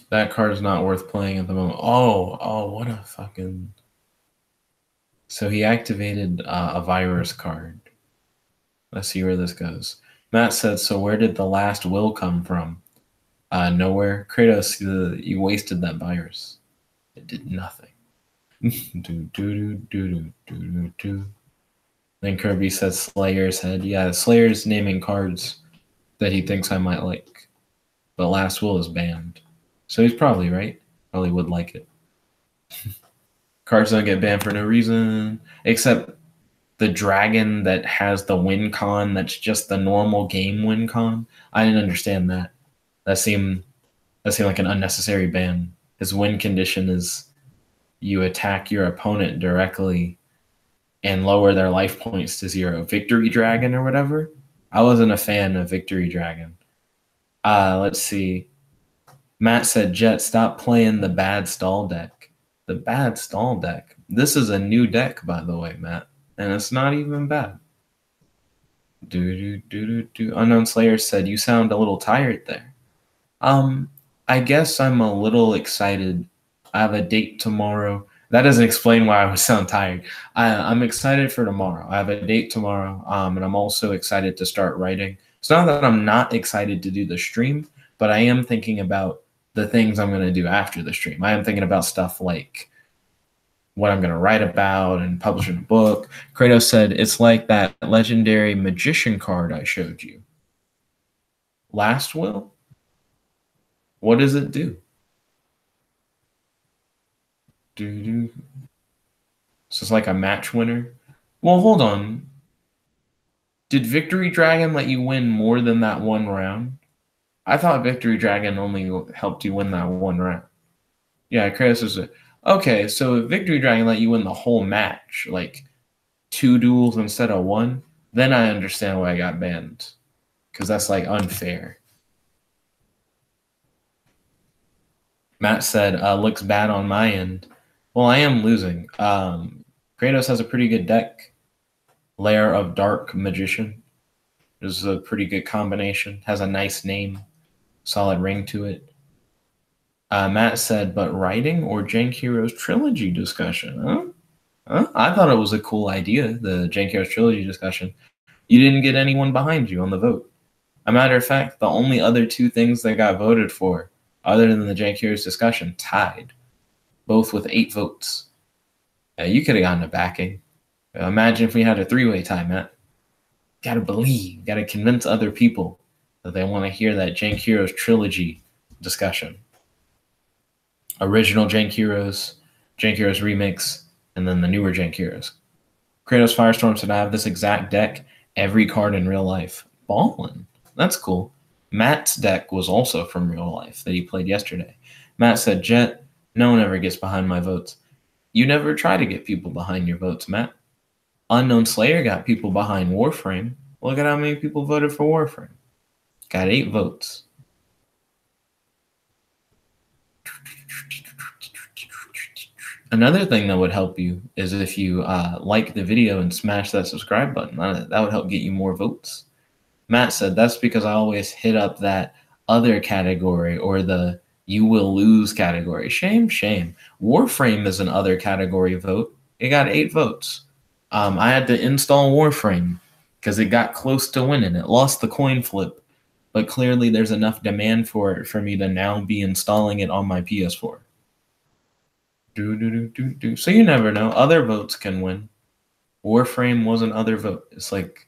That card is not worth playing at the moment. Oh, what a fucking... So he activated a virus card. Let's see where this goes. Matt said, so where did the last will come from? Nowhere. Kratos, you wasted that virus. It did nothing. Then Kirby said Slayer's head. Yeah, Slayer's naming cards that he thinks I might like. But Last Will is banned. So he's probably right. Probably would like it. Cards don't get banned for no reason. Except the dragon that has the win con that's just the normal game win con. I didn't understand that. That seemed like an unnecessary ban. His win condition is you attack your opponent directly and lower their life points to 0. Victory Dragon or whatever. I wasn't a fan of Victory Dragon. Let's see. Matt said, Jet, stop playing the bad stall deck. The bad stall deck. This is a new deck, by the way, Matt. And it's not even bad. Unknown Slayer said, you sound a little tired there. I guess I'm a little excited. I have a date tomorrow. That doesn't explain why I would sound tired. I'm excited for tomorrow. I have a date tomorrow, and I'm also excited to start writing. It's not that I'm not excited to do the stream, but I am thinking about the things I'm going to do after the stream. I am thinking about stuff like what I'm going to write about and publishing a book. Kratos said, it's like that legendary magician card I showed you. Last Will? What does it do? So it's like a match winner? Well, hold on. Did Victory Dragon let you win more than that one round? I thought Victory Dragon only helped you win that one round. Yeah, Kratos is okay, so if Victory Dragon let you win the whole match, like 2 duels instead of 1, then I understand why I got banned. Because that's like unfair. Matt said, looks bad on my end. Well, I am losing. Kratos has a pretty good deck. Lair of Dark Magician. This is a pretty good combination. Has a nice name. Solid ring to it. Matt said, but writing or Jank Heroes trilogy discussion? Huh? I thought it was a cool idea, the Jank Heroes trilogy discussion. You didn't get anyone behind you on the vote. A matter of fact, the only other 2 things that got voted for, other than the Jank Heroes discussion, tied. Both with 8 votes. You could have gotten a backing. Imagine if we had a 3-way tie, Matt. Gotta believe. Gotta convince other people that they want to hear that Jank Heroes trilogy discussion. Original Jank Heroes remix, and then the newer Jank Heroes. Kratos Firestorm said, I have this exact deck, every card in real life. Ballin'. That's cool. Matt's deck was also from real life that he played yesterday. Matt said, Jet, no one ever gets behind my votes. You never try to get people behind your votes, Matt. Unknown Slayer got people behind Warframe. Look at how many people voted for Warframe. Got 8 votes. Another thing that would help you is if you like the video and smash that subscribe button. That would help get you more votes. Matt said, that's because I always hit up that other category or the you will lose category. Shame, shame. Warframe is an other category vote. It got 8 votes. I had to install Warframe because it got close to winning. It lost the coin flip, but clearly there's enough demand for it for me to now be installing it on my PS4. So you never know. Other votes can win. Warframe was an other vote. It's like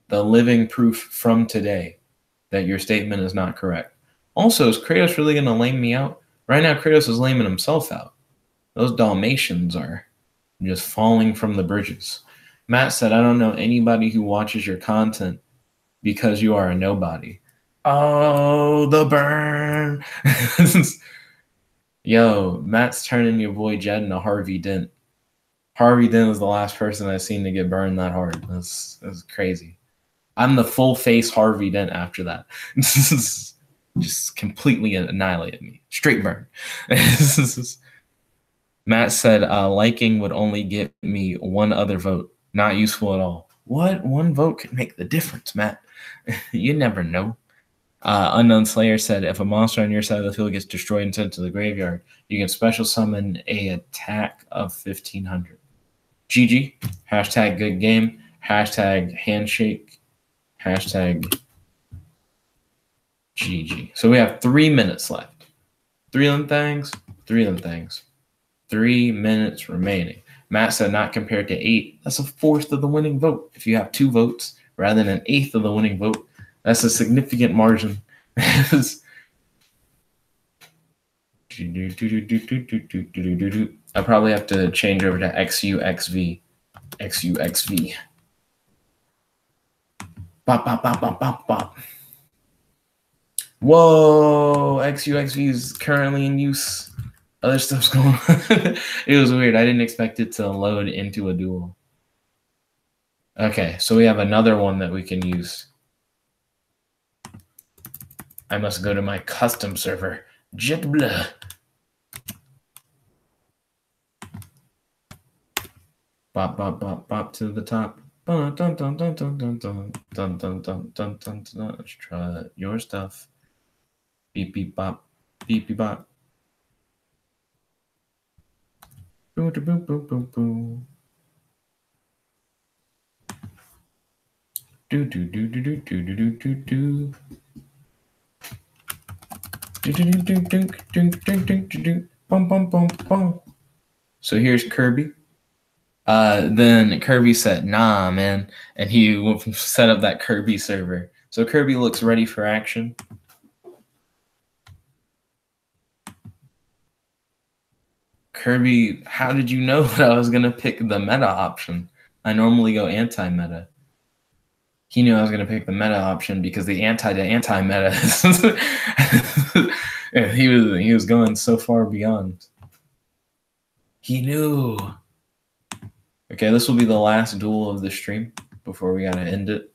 the living proof from today that your statement is not correct. Also, is Kratos really going to lame me out? Right now, Kratos is laming himself out. Those Dalmatians are just falling from the bridges. Matt said, I don't know anybody who watches your content because you are a nobody. Oh, the burn. Yo, Matt's turning your boy Jed into Harvey Dent. Harvey Dent was the last person I've seen to get burned that hard. That's crazy. I'm the full face Harvey Dent after that. Just completely annihilated me. Straight burn. Matt said, liking would only get me 1 other vote. Not useful at all. What? 1 vote could make the difference, Matt. You never know. Unknown Slayer said, if a monster on your side of the field gets destroyed and sent to the graveyard, you can special summon a attack of 1,500. GG. Hashtag good game. Hashtag handshake. Hashtag GG. So we have 3 minutes left. 3 of them things. 3 of them things. 3 minutes remaining. Matt said not compared to 8. That's 1/4 of the winning vote. If you have 2 votes rather than 1/8 of the winning vote, that's a significant margin. I probably have to change over to XUXV. XUXV. Bop, bop, bop, bop, bop, bop. Whoa, XUXV is currently in use. Other stuff's going on. It was weird. I didn't expect it to load into a duel. Okay, so we have another one that we can use. I must go to my custom server. Jetblackrlsh. Bop, bop, bop, bop to the top. Dun, dun, dun, dun, dun, dun, dun, dun, dun, dun, dun, dun, dun. Let's try your stuff. Beep, beep, bop. Beep, beep, bop. Boom, boom, boom, boom, boom. Do, do, do, do, do, do, do, do, do. So here's Kirby. Then Kirby said, nah, man. And he set up that Kirby server. So Kirby looks ready for action. Kirby, how did you know that I was going to pick the meta option? I normally go anti-meta. He knew I was going to pick the meta option because the anti-meta. he was going so far beyond. He knew. Okay, this will be the last duel of the stream before we got to end it.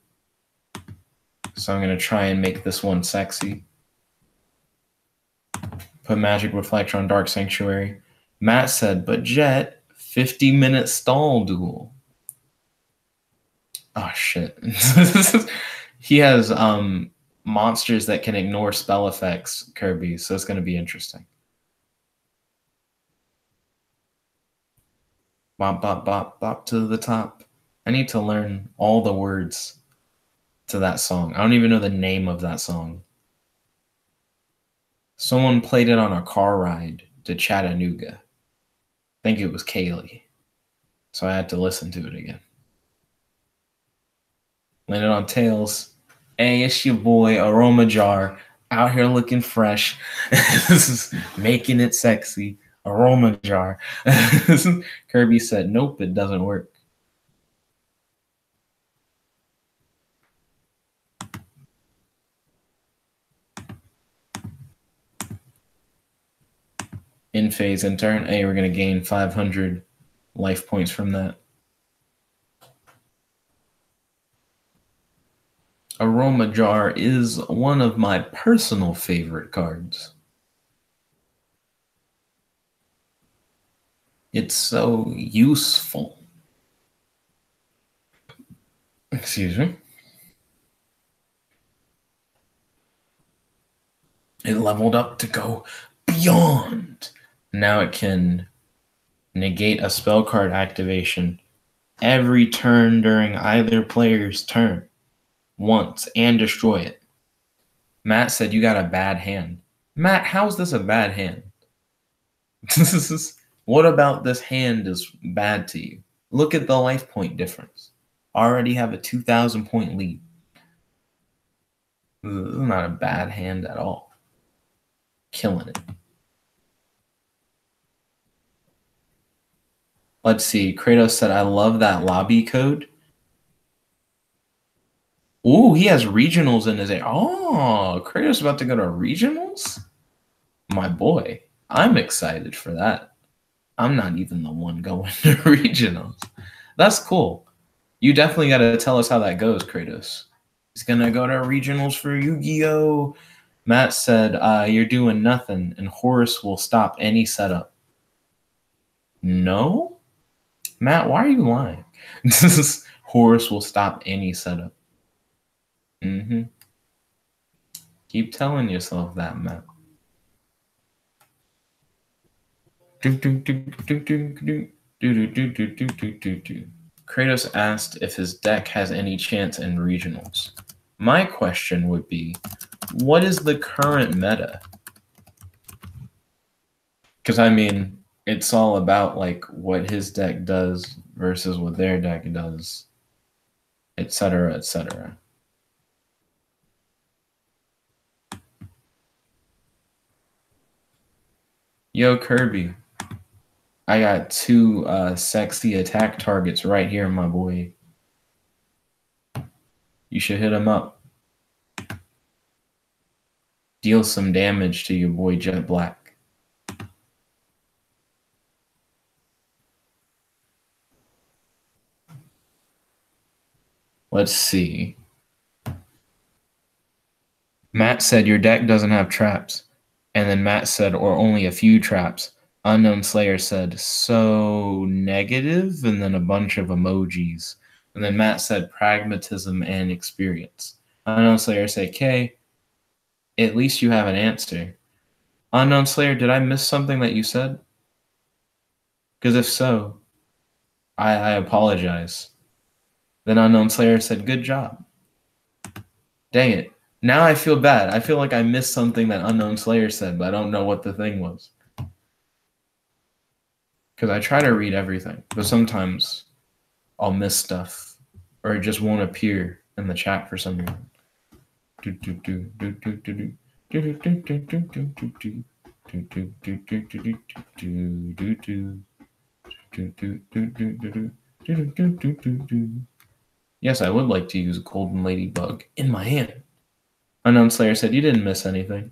So I'm going to try and make this one sexy. Put Magic Reflector on Dark Sanctuary. Matt said, but Jet, 50-minute stall duel. Oh, shit. He has monsters that can ignore spell effects, Kirby, so it's going to be interesting. Bop, bop, bop, bop to the top. I need to learn all the words to that song. I don't even know the name of that song. Someone played it on a car ride to Chattanooga. I think it was Kaylee. So I had to listen to it again. Landed on tails. Hey, it's your boy Aroma Jar out here looking fresh. This is making it sexy. Aroma Jar. Kirby said, nope, it doesn't work. In phase in turn. Hey, we're going to gain 500 life points from that. Aroma Jar is one of my personal favorite cards. It's so useful. Excuse me. It leveled up to go beyond. Now it can negate a spell card activation every turn during either player's turn once and destroy it. Matt said you got a bad hand. Matt, how's this a bad hand? What about this hand is bad to you? Look at the life point difference. Already have a 2,000 point lead. This is not a bad hand at all. Killing it. Let's see. Kratos said, I love that lobby code. Ooh, he has regionals in his area. Oh, Kratos about to go to regionals? My boy. I'm excited for that. I'm not even the one going to regionals. That's cool. You definitely got to tell us how that goes, Kratos. He's going to go to regionals for Yu-Gi-Oh! Matt said, you're doing nothing, and Horus will stop any setup. No? Matt, why are you lying? Horus will stop any setup. Keep telling yourself that, Matt. Kratos asked if his deck has any chance in regionals. My question would be, what is the current meta? Because, I mean, it's all about, like, what his deck does versus what their deck does, etc., etc. Yo, Kirby. I got 2 sexy attack targets right here, my boy. You should hit them up. Deal some damage to your boy Jet Black. Let's see. Matt said your deck doesn't have traps. And then Matt said, or only a few traps. Unknown Slayer said, so negative, and then a bunch of emojis. And then Matt said, pragmatism and experience. Unknown Slayer said, K, at least you have an answer. Unknown Slayer, did I miss something that you said? Because if so, I apologize. Then Unknown Slayer said, good job. Dang it. Now I feel bad. I feel like I missed something that Unknown Slayer said, but I don't know what the thing was. Because I try to read everything, but sometimes I'll miss stuff, or it just won't appear in the chat for some reason. Yes, I would like to use a Golden Ladybug in my hand. Unknown Slayer said, you didn't miss anything.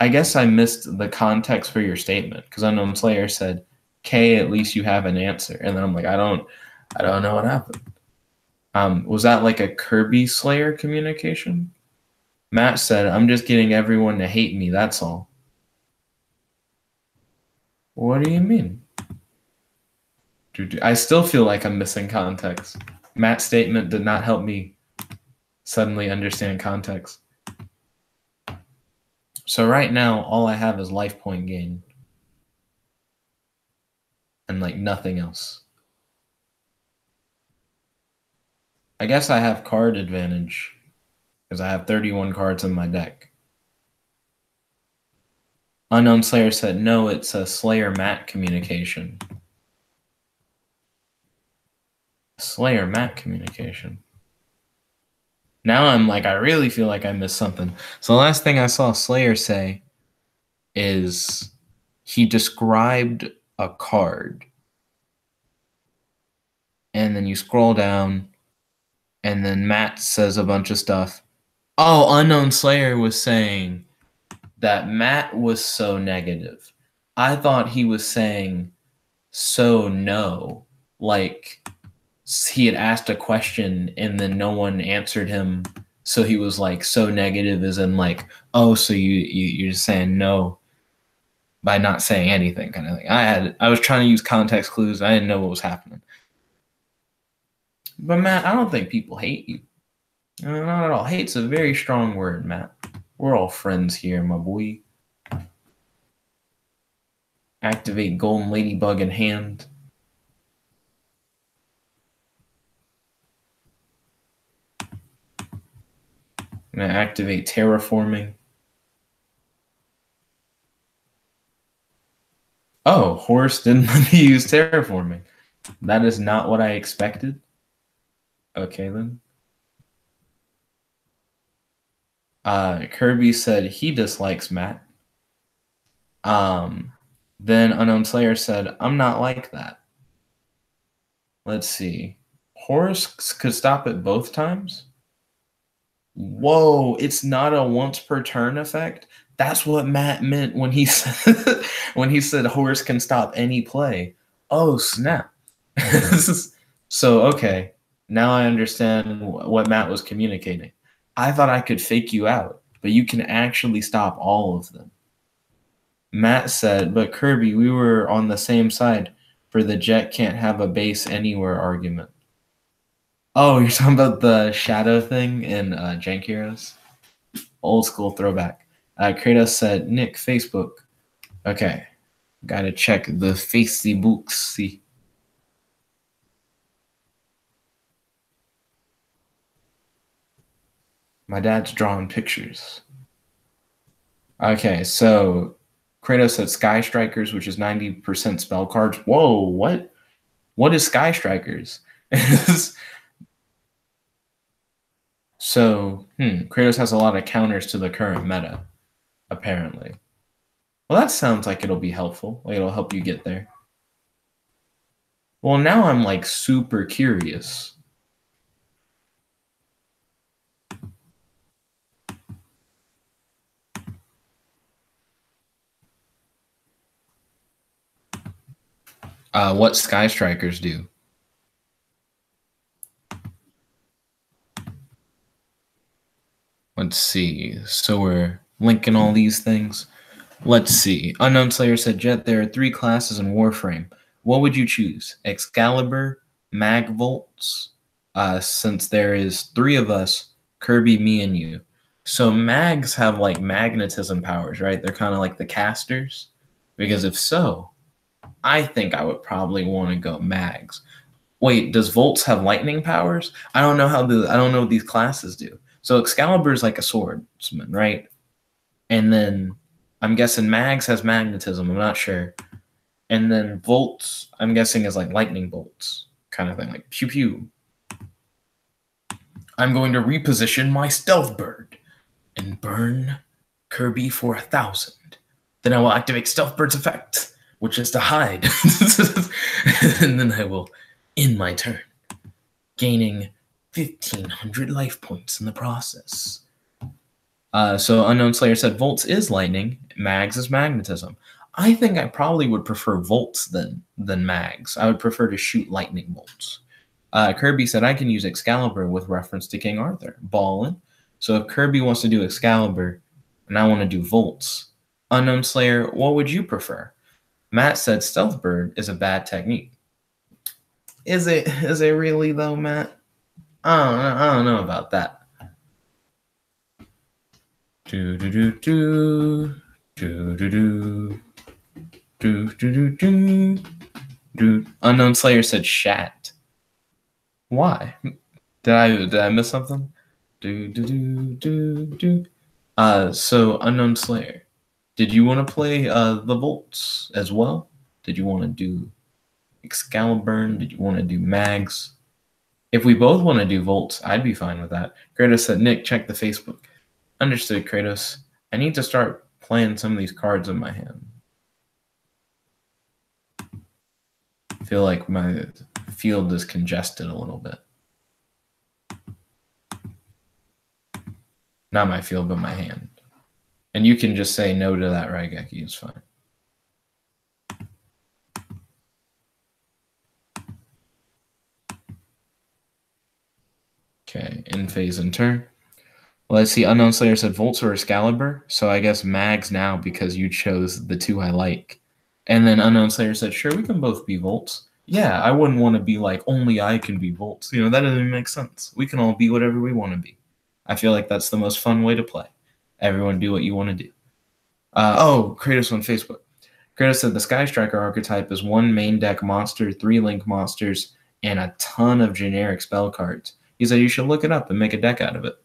I guess I missed the context for your statement, because Unknown Slayer said, K, at least you have an answer. And then I'm like, I don't know what happened. Was that like a Kirby Slayer communication? Matt said, I'm just getting everyone to hate me, that's all. What do you mean? I still feel like I'm missing context. Matt's statement did not help me suddenly understand context. So right now, all I have is life point gain. And like nothing else. I guess I have card advantage because I have 31 cards in my deck. Unknown Slayer said, no, it's a Slayer-Matt communication. Slayer-Matt communication. Now I'm like, I really feel like I missed something. So the last thing I saw Slayer say is he described a card. And then you scroll down, and then Matt says a bunch of stuff. Oh, Unknown Slayer was saying that Matt was so negative. I thought he was saying so no. Like he had asked a question and then no one answered him. So he was like so negative as in like, oh, so you're just saying no by not saying anything kind of thing. I was trying to use context clues. I didn't know what was happening. But Matt, I don't think people hate you. No, not at all. Hate's a very strong word, Matt. We're all friends here, my boy. Activate Golden Ladybug in hand. I'm going to activate Terraforming. Oh, Horse didn't let me use Terraforming. That is not what I expected. Okay, then. Kirby said he dislikes Matt. Then Unknown Slayer said, I'm not like that. Let's see. Horse could stop it both times? Whoa, it's not a once per turn effect? That's what Matt meant when he said when he said Horse can stop any play. Oh, snap. So, okay. Now I understand what Matt was communicating. I thought I could fake you out, but you can actually stop all of them. Matt said, but Kirby, we were on the same side for the Jet can't have a base anywhere argument. Oh, you're talking about the shadow thing in Jank Heroes? Old school throwback. Kratos said, Nick, Facebook. Okay. Gotta check the Facebooks. See. My dad's drawing pictures. Okay, so Kratos said Sky Strikers, which is 90% spell cards. Whoa, what? What is Sky Strikers? So, Kratos has a lot of counters to the current meta, apparently. Well, that sounds like it'll be helpful. Like it'll help you get there. Well, now I'm like super curious. What Sky Strikers do. Let's see. So we're linking all these things. Let's see. Unknown Slayer said, Jet, there are 3 classes in Warframe. What would you choose? Excalibur, Magvolts, since there is 3 of us, Kirby, me, and you. So mags have like magnetism powers, right? They're kind of like the casters. Because if so, I think I would probably want to go mags. Wait, does Volts have lightning powers? I don't know what these classes do. So Excalibur is like a swordsman, right? And then I'm guessing Mags has magnetism. I'm not sure. And then Volts, I'm guessing, is like lightning bolts kind of thing, like pew pew. I'm going to reposition my stealth bird and burn Kirby for 1,000. Then I will activate Stealth Bird's effect, which is to hide. And then I will end my turn, gaining 1,500 life points in the process. So Unknown Slayer said Volts is lightning, Mags is magnetism. I think I probably would prefer Volts than Mags. I would prefer to shoot lightning bolts. Kirby said I can use Excalibur with reference to King Arthur. Ballin'. So if Kirby wants to do Excalibur and I want to do Volts, Unknown Slayer, what would you prefer? Matt said Stealth Bird is a bad technique. Is it really though, Matt? I don't know about that. Do do do do do do do do do do do. Unknown Slayer said shat. Why? Did I miss something? Do do do do do. So Unknown Slayer, did you want to play the Volts as well? Did you want to do Excalibur? Did you want to do Mags? If we both want to do Volts, I'd be fine with that. Kratos said, Nick, check the Facebook. Understood, Kratos. I need to start playing some of these cards in my hand. I feel like my field is congested a little bit. Not my field, but my hand. And you can just say no to that, right, Geki? It's fine. Okay, in phase and turn. Let's see, Unknown Slayer said Volts or Excalibur. So I guess Mags now because you chose the two I like. And then Unknown Slayer said, sure, we can both be Volts. Yeah, I wouldn't want to be like, only I can be Volts. You know, that doesn't make sense. We can all be whatever we want to be. I feel like that's the most fun way to play. Everyone do what you want to do. Kratos on Facebook. Kratos said the Sky Striker archetype is 1 main deck monster, 3 link monsters, and a ton of generic spell cards. He said you should look it up and make a deck out of it.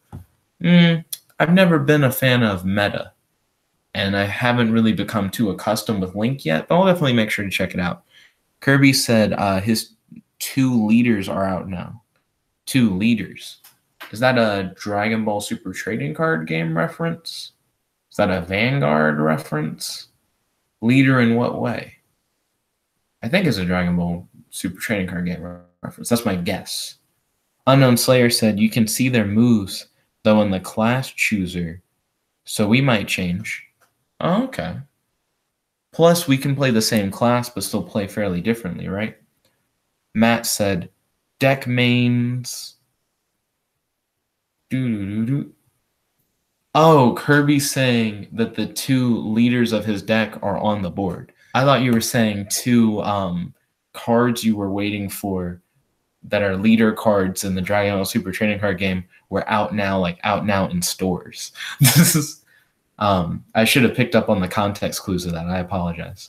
I've never been a fan of meta, and I haven't really become too accustomed with Link yet, but I'll definitely make sure to check it out. Kirby said his 2 leaders are out now. 2 leaders. Is that a Dragon Ball Super Trading Card game reference? Is that a Vanguard reference? Leader in what way? I think it's a Dragon Ball Super Trading Card game reference. That's my guess. Unknown Slayer said you can see their moves, though, in the class chooser. So we might change. Oh, okay. Plus, we can play the same class, but still play fairly differently, right? Matt said, deck mains. Oh, Kirby's saying that the 2 leaders of his deck are on the board. I thought you were saying 2 cards you were waiting for that are leader cards in the Dragon Ball Super Trading Card game were out now in stores. This is I should have picked up on the context clues of that. I apologize.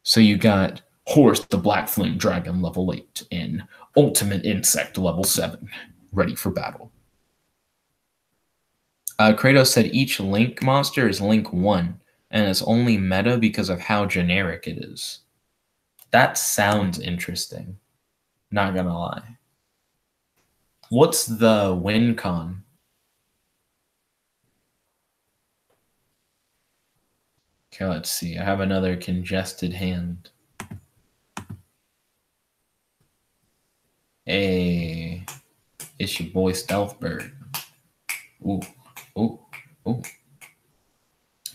So you got Horse the Black Flame Dragon level 8 and Ultimate Insect level 7 ready for battle. Kratos said each Link monster is Link 1 and it's only meta because of how generic it is. That sounds interesting. Not gonna lie. What's the win con? Okay, let's see. I have another congested hand. Hey, it's your boy Stealthbird. Ooh, ooh, ooh.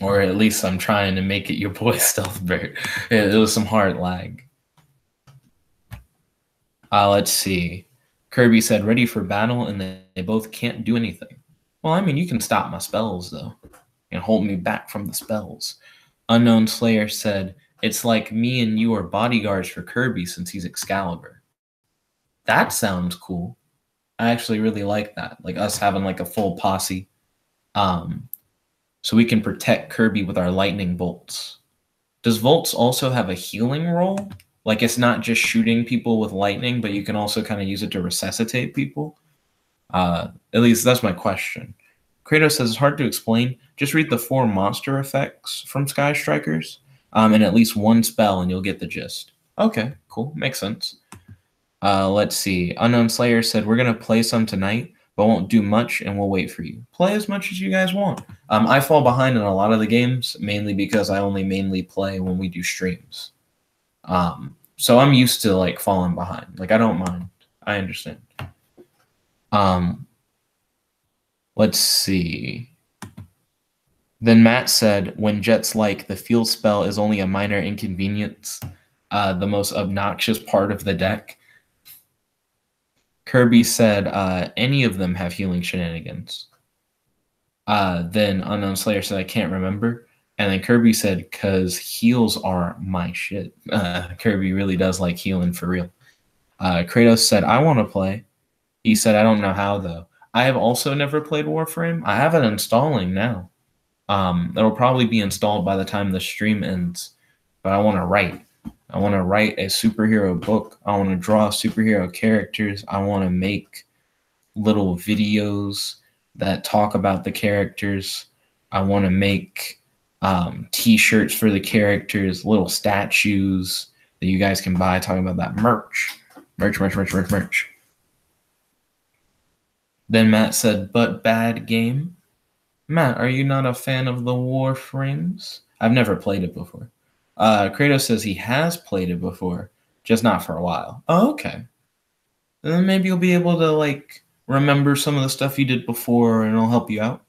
Or at least I'm trying to make it your boy Stealthbird. It was some hard lag. Let's see. Kirby said, ready for battle, and they both can't do anything. Well, I mean, you can stop my spells, though, and hold me back from the spells. Unknown Slayer said, it's like me and you are bodyguards for Kirby since he's Excalibur. That sounds cool. I actually really like that. Like us having like a full posse. So we can protect Kirby with our lightning bolts. Does Volts also have a healing role? Like it's not just shooting people with lightning, but you can also kind of use it to resuscitate people? At least that's my question. Kratos says it's hard to explain. Just read the 4 monster effects from Sky Strikers and at least 1 spell and you'll get the gist. Okay, cool. Makes sense. Let's see. Unknown Slayer said, we're going to play some tonight, but won't do much and we'll wait for you. Play as much as you guys want. I fall behind in a lot of the games, mainly because I only mainly play when we do streams. So I'm used to like falling behind. Like I don't mind. I understand. Let's see. Then Matt said, when Jet's like, the field spell is only a minor inconvenience, the most obnoxious part of the deck. Kirby said, any of them have healing shenanigans. Then Unknown Slayer said, I can't remember. And then Kirby said, because heals are my shit. Kirby really does like healing for real. Kratos said, I want to play. He said, I don't know how, though. I have also never played Warframe. I have it installing now. It'll probably be installed by the time the stream ends. But I want to write. I want to write a superhero book. I want to draw superhero characters. I want to make little videos that talk about the characters. I want to make t-shirts for the characters, little statues that you guys can buy, talking about that merch. Merch. Then Matt said, but bad game. Matt, are you not a fan of the Warframes? I've never played it before. Kratos says he has played it before, just not for a while. Oh, okay. And then maybe you'll be able to, like, remember some of the stuff you did before, and it'll help you out.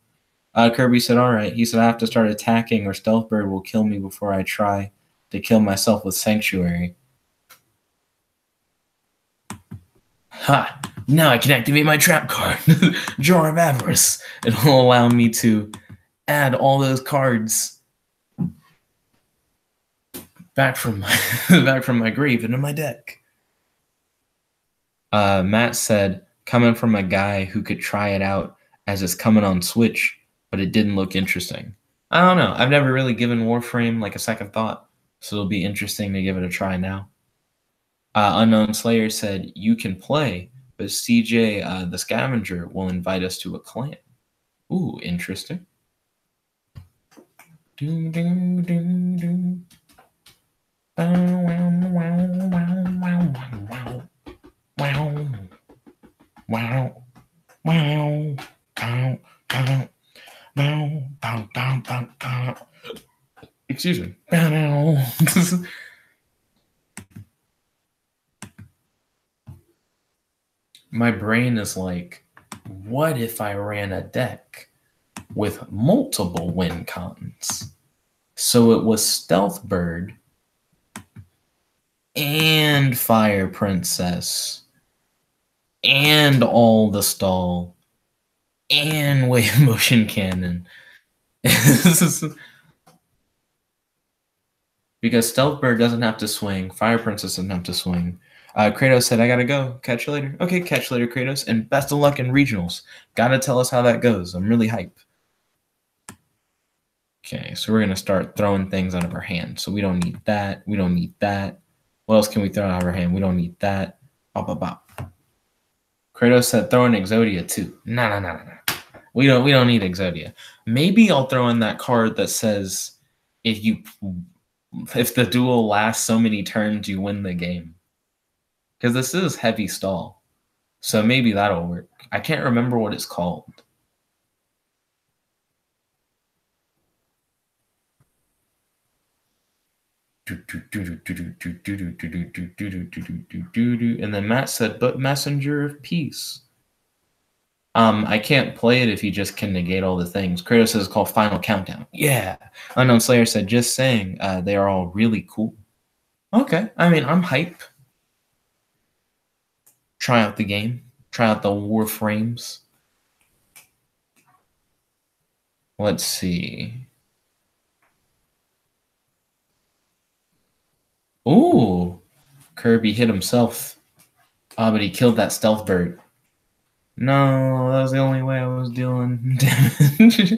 Kirby said, all right. He said, I have to start attacking or Stealth Bird will kill me before I try to kill myself with Sanctuary. Ha! Now I can activate my trap card, Jar of Avarice. It'll allow me to add all those cards back from my grave into my deck. Matt said, coming from a guy who could try it out as it's coming on Switch, but it didn't look interesting. I don't know. I've never really given Warframe like a second thought, so it'll be interesting to give it a try now. Unknown Slayer said, you can play, but CJ, the scavenger, will invite us to a clan. Ooh, interesting. Excuse me. My brain is like, what if I ran a deck with multiple win cons? So it was Stealth Bird and Fire Princess and all the stall and Wave Motion Cannon. Because Stealth Bird doesn't have to swing, Fire Princess doesn't have to swing. Kratos said, I gotta go. Catch you later. Okay, catch you later, Kratos. And best of luck in regionals. Gotta tell us how that goes. I'm really hype. Okay, so we're gonna start throwing things out of our hand. So we don't need that. We don't need that. What else can we throw out of our hand? We don't need that. Bop, bop, bop. Kratos said, throw in Exodia too. No. We don't need Exodia. Maybe I'll throw in that card that says if the duel lasts so many turns, you win the game. Because this is heavy stall. So maybe that'll work. I can't remember what it's called. And then Matt said, but Messenger of Peace. I can't play it if you just can negate all the things. Kratos says it's called Final Countdown. Yeah. Unknown Slayer said, just saying, they are all really cool. Okay. I mean, I'm hype. Try out the game. Try out the Warframes. Let's see. Ooh. Kirby hit himself. But he killed that Stealth Bird. No, that was the only way I was dealing damage.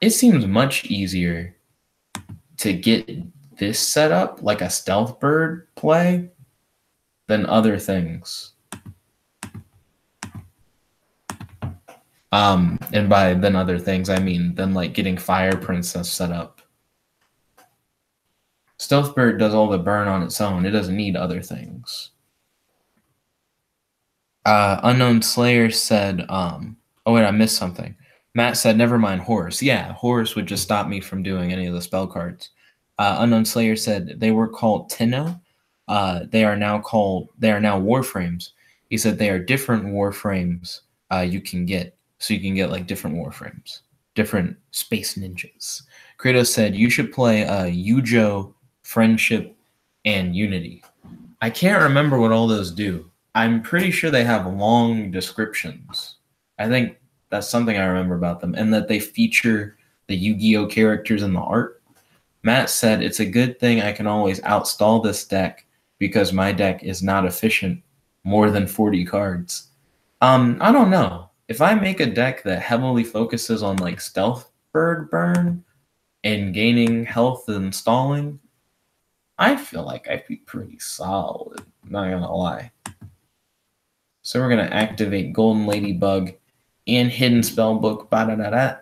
It seems much easier to get this set up, like a Stealth Bird play, than other things. And by than other things, I mean than like getting Fire Princess set up. Stealth Bird does all the burn on its own. It doesn't need other things. Unknown Slayer said, oh wait, I missed something. Matt said, never mind, Horus. Yeah, Horus would just stop me from doing any of the spell cards. Unknown Slayer said they were called Tenno. They are now Warframes. He said they are different Warframes you can get. So you can get like different Warframes, different space ninjas. Kratos said you should play Yugioh, Friendship, and Unity. I can't remember what all those do. I'm pretty sure they have long descriptions. I think that's something I remember about them, and that they feature the Yu-Gi-Oh characters in the art. Matt said, it's a good thing I can always outstall this deck because my deck is not efficient more than 40 cards. I don't know. If I make a deck that heavily focuses on like Stealth Bird burn and gaining health and stalling, I feel like I'd be pretty solid, not gonna lie. So we're gonna activate Golden Ladybug and Hidden Spellbook. Ba-da-da-da.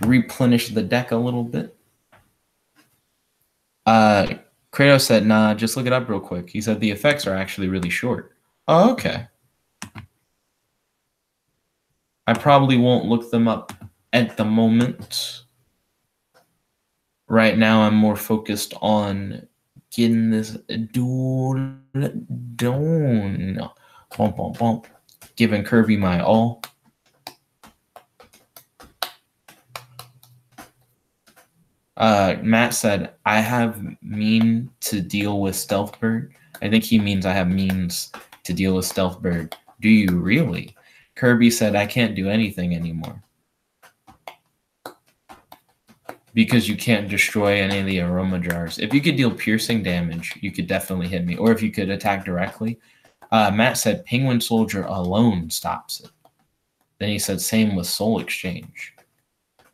Replenish the deck a little bit. Kratos said, nah, just look it up real quick. He said the effects are actually really short. Oh, okay. I probably won't look them up at the moment. Right now, I'm more focused on getting this duel done. Bump, bump, bump. Giving Kirby my all. Matt said, I have mean to deal with Stealthbird. I think he means I have means to deal with Stealthbird. Do you really? Kirby said, I can't do anything anymore. Because you can't destroy any of the aroma jars. If you could deal piercing damage, you could definitely hit me. Or if you could attack directly. Matt said, Penguin Soldier alone stops it. Then he said, same with Soul Exchange.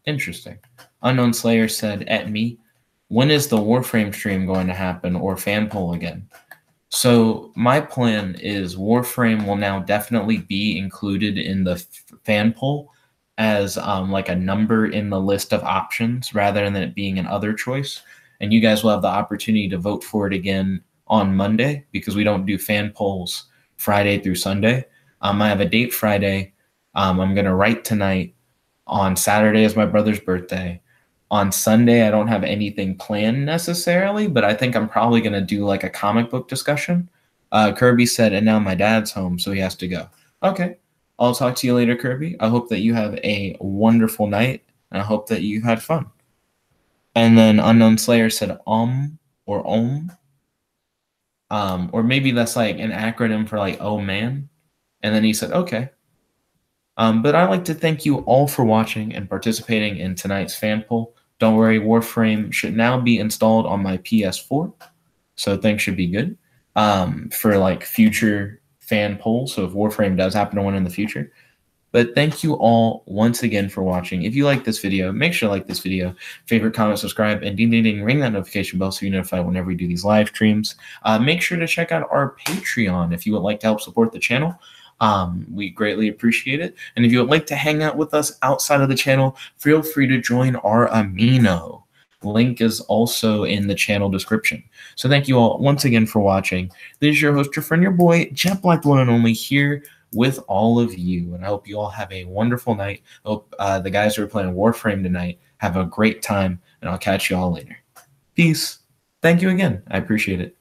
Interesting. Unknown Slayer said, at me, when is the Warframe stream going to happen or fan poll again? So my plan is Warframe will now definitely be included in the fan poll as like a number in the list of options rather than it being an other choice. And you guys will have the opportunity to vote for it again on Monday because we don't do fan polls Friday through Sunday. I have a date Friday. I'm going to write tonight. On Saturday is my brother's birthday. On Sunday, I don't have anything planned necessarily, but I think I'm probably going to do like a comic book discussion. Kirby said, and now my dad's home, so he has to go. Okay. I'll talk to you later, Kirby. I hope that you have a wonderful night, and I hope that you had fun. And then Unknown Slayer said or or maybe that's like an acronym for like, oh man. And then he said, okay. But I'd like to thank you all for watching and participating in tonight's fan poll. Don't worry, Warframe should now be installed on my PS4, so things should be good for like future fan polls. So if Warframe does happen to win in the future. But thank you all once again for watching. If you like this video, make sure to like this video, favorite, comment, subscribe, and ding, ding, ding, ring that notification bell so you're notified whenever we do these live streams. Make sure to check out our Patreon if you would like to help support the channel. We greatly appreciate it. And if you would like to hang out with us outside of the channel, feel free to join our Amino. Link is also in the channel description. So thank you all once again for watching. This is your host, your friend, your boy, Jet Black, the one and only, here with all of you. And I hope you all have a wonderful night. I hope the guys who are playing Warframe tonight have a great time. And I'll catch you all later. Peace. Thank you again. I appreciate it.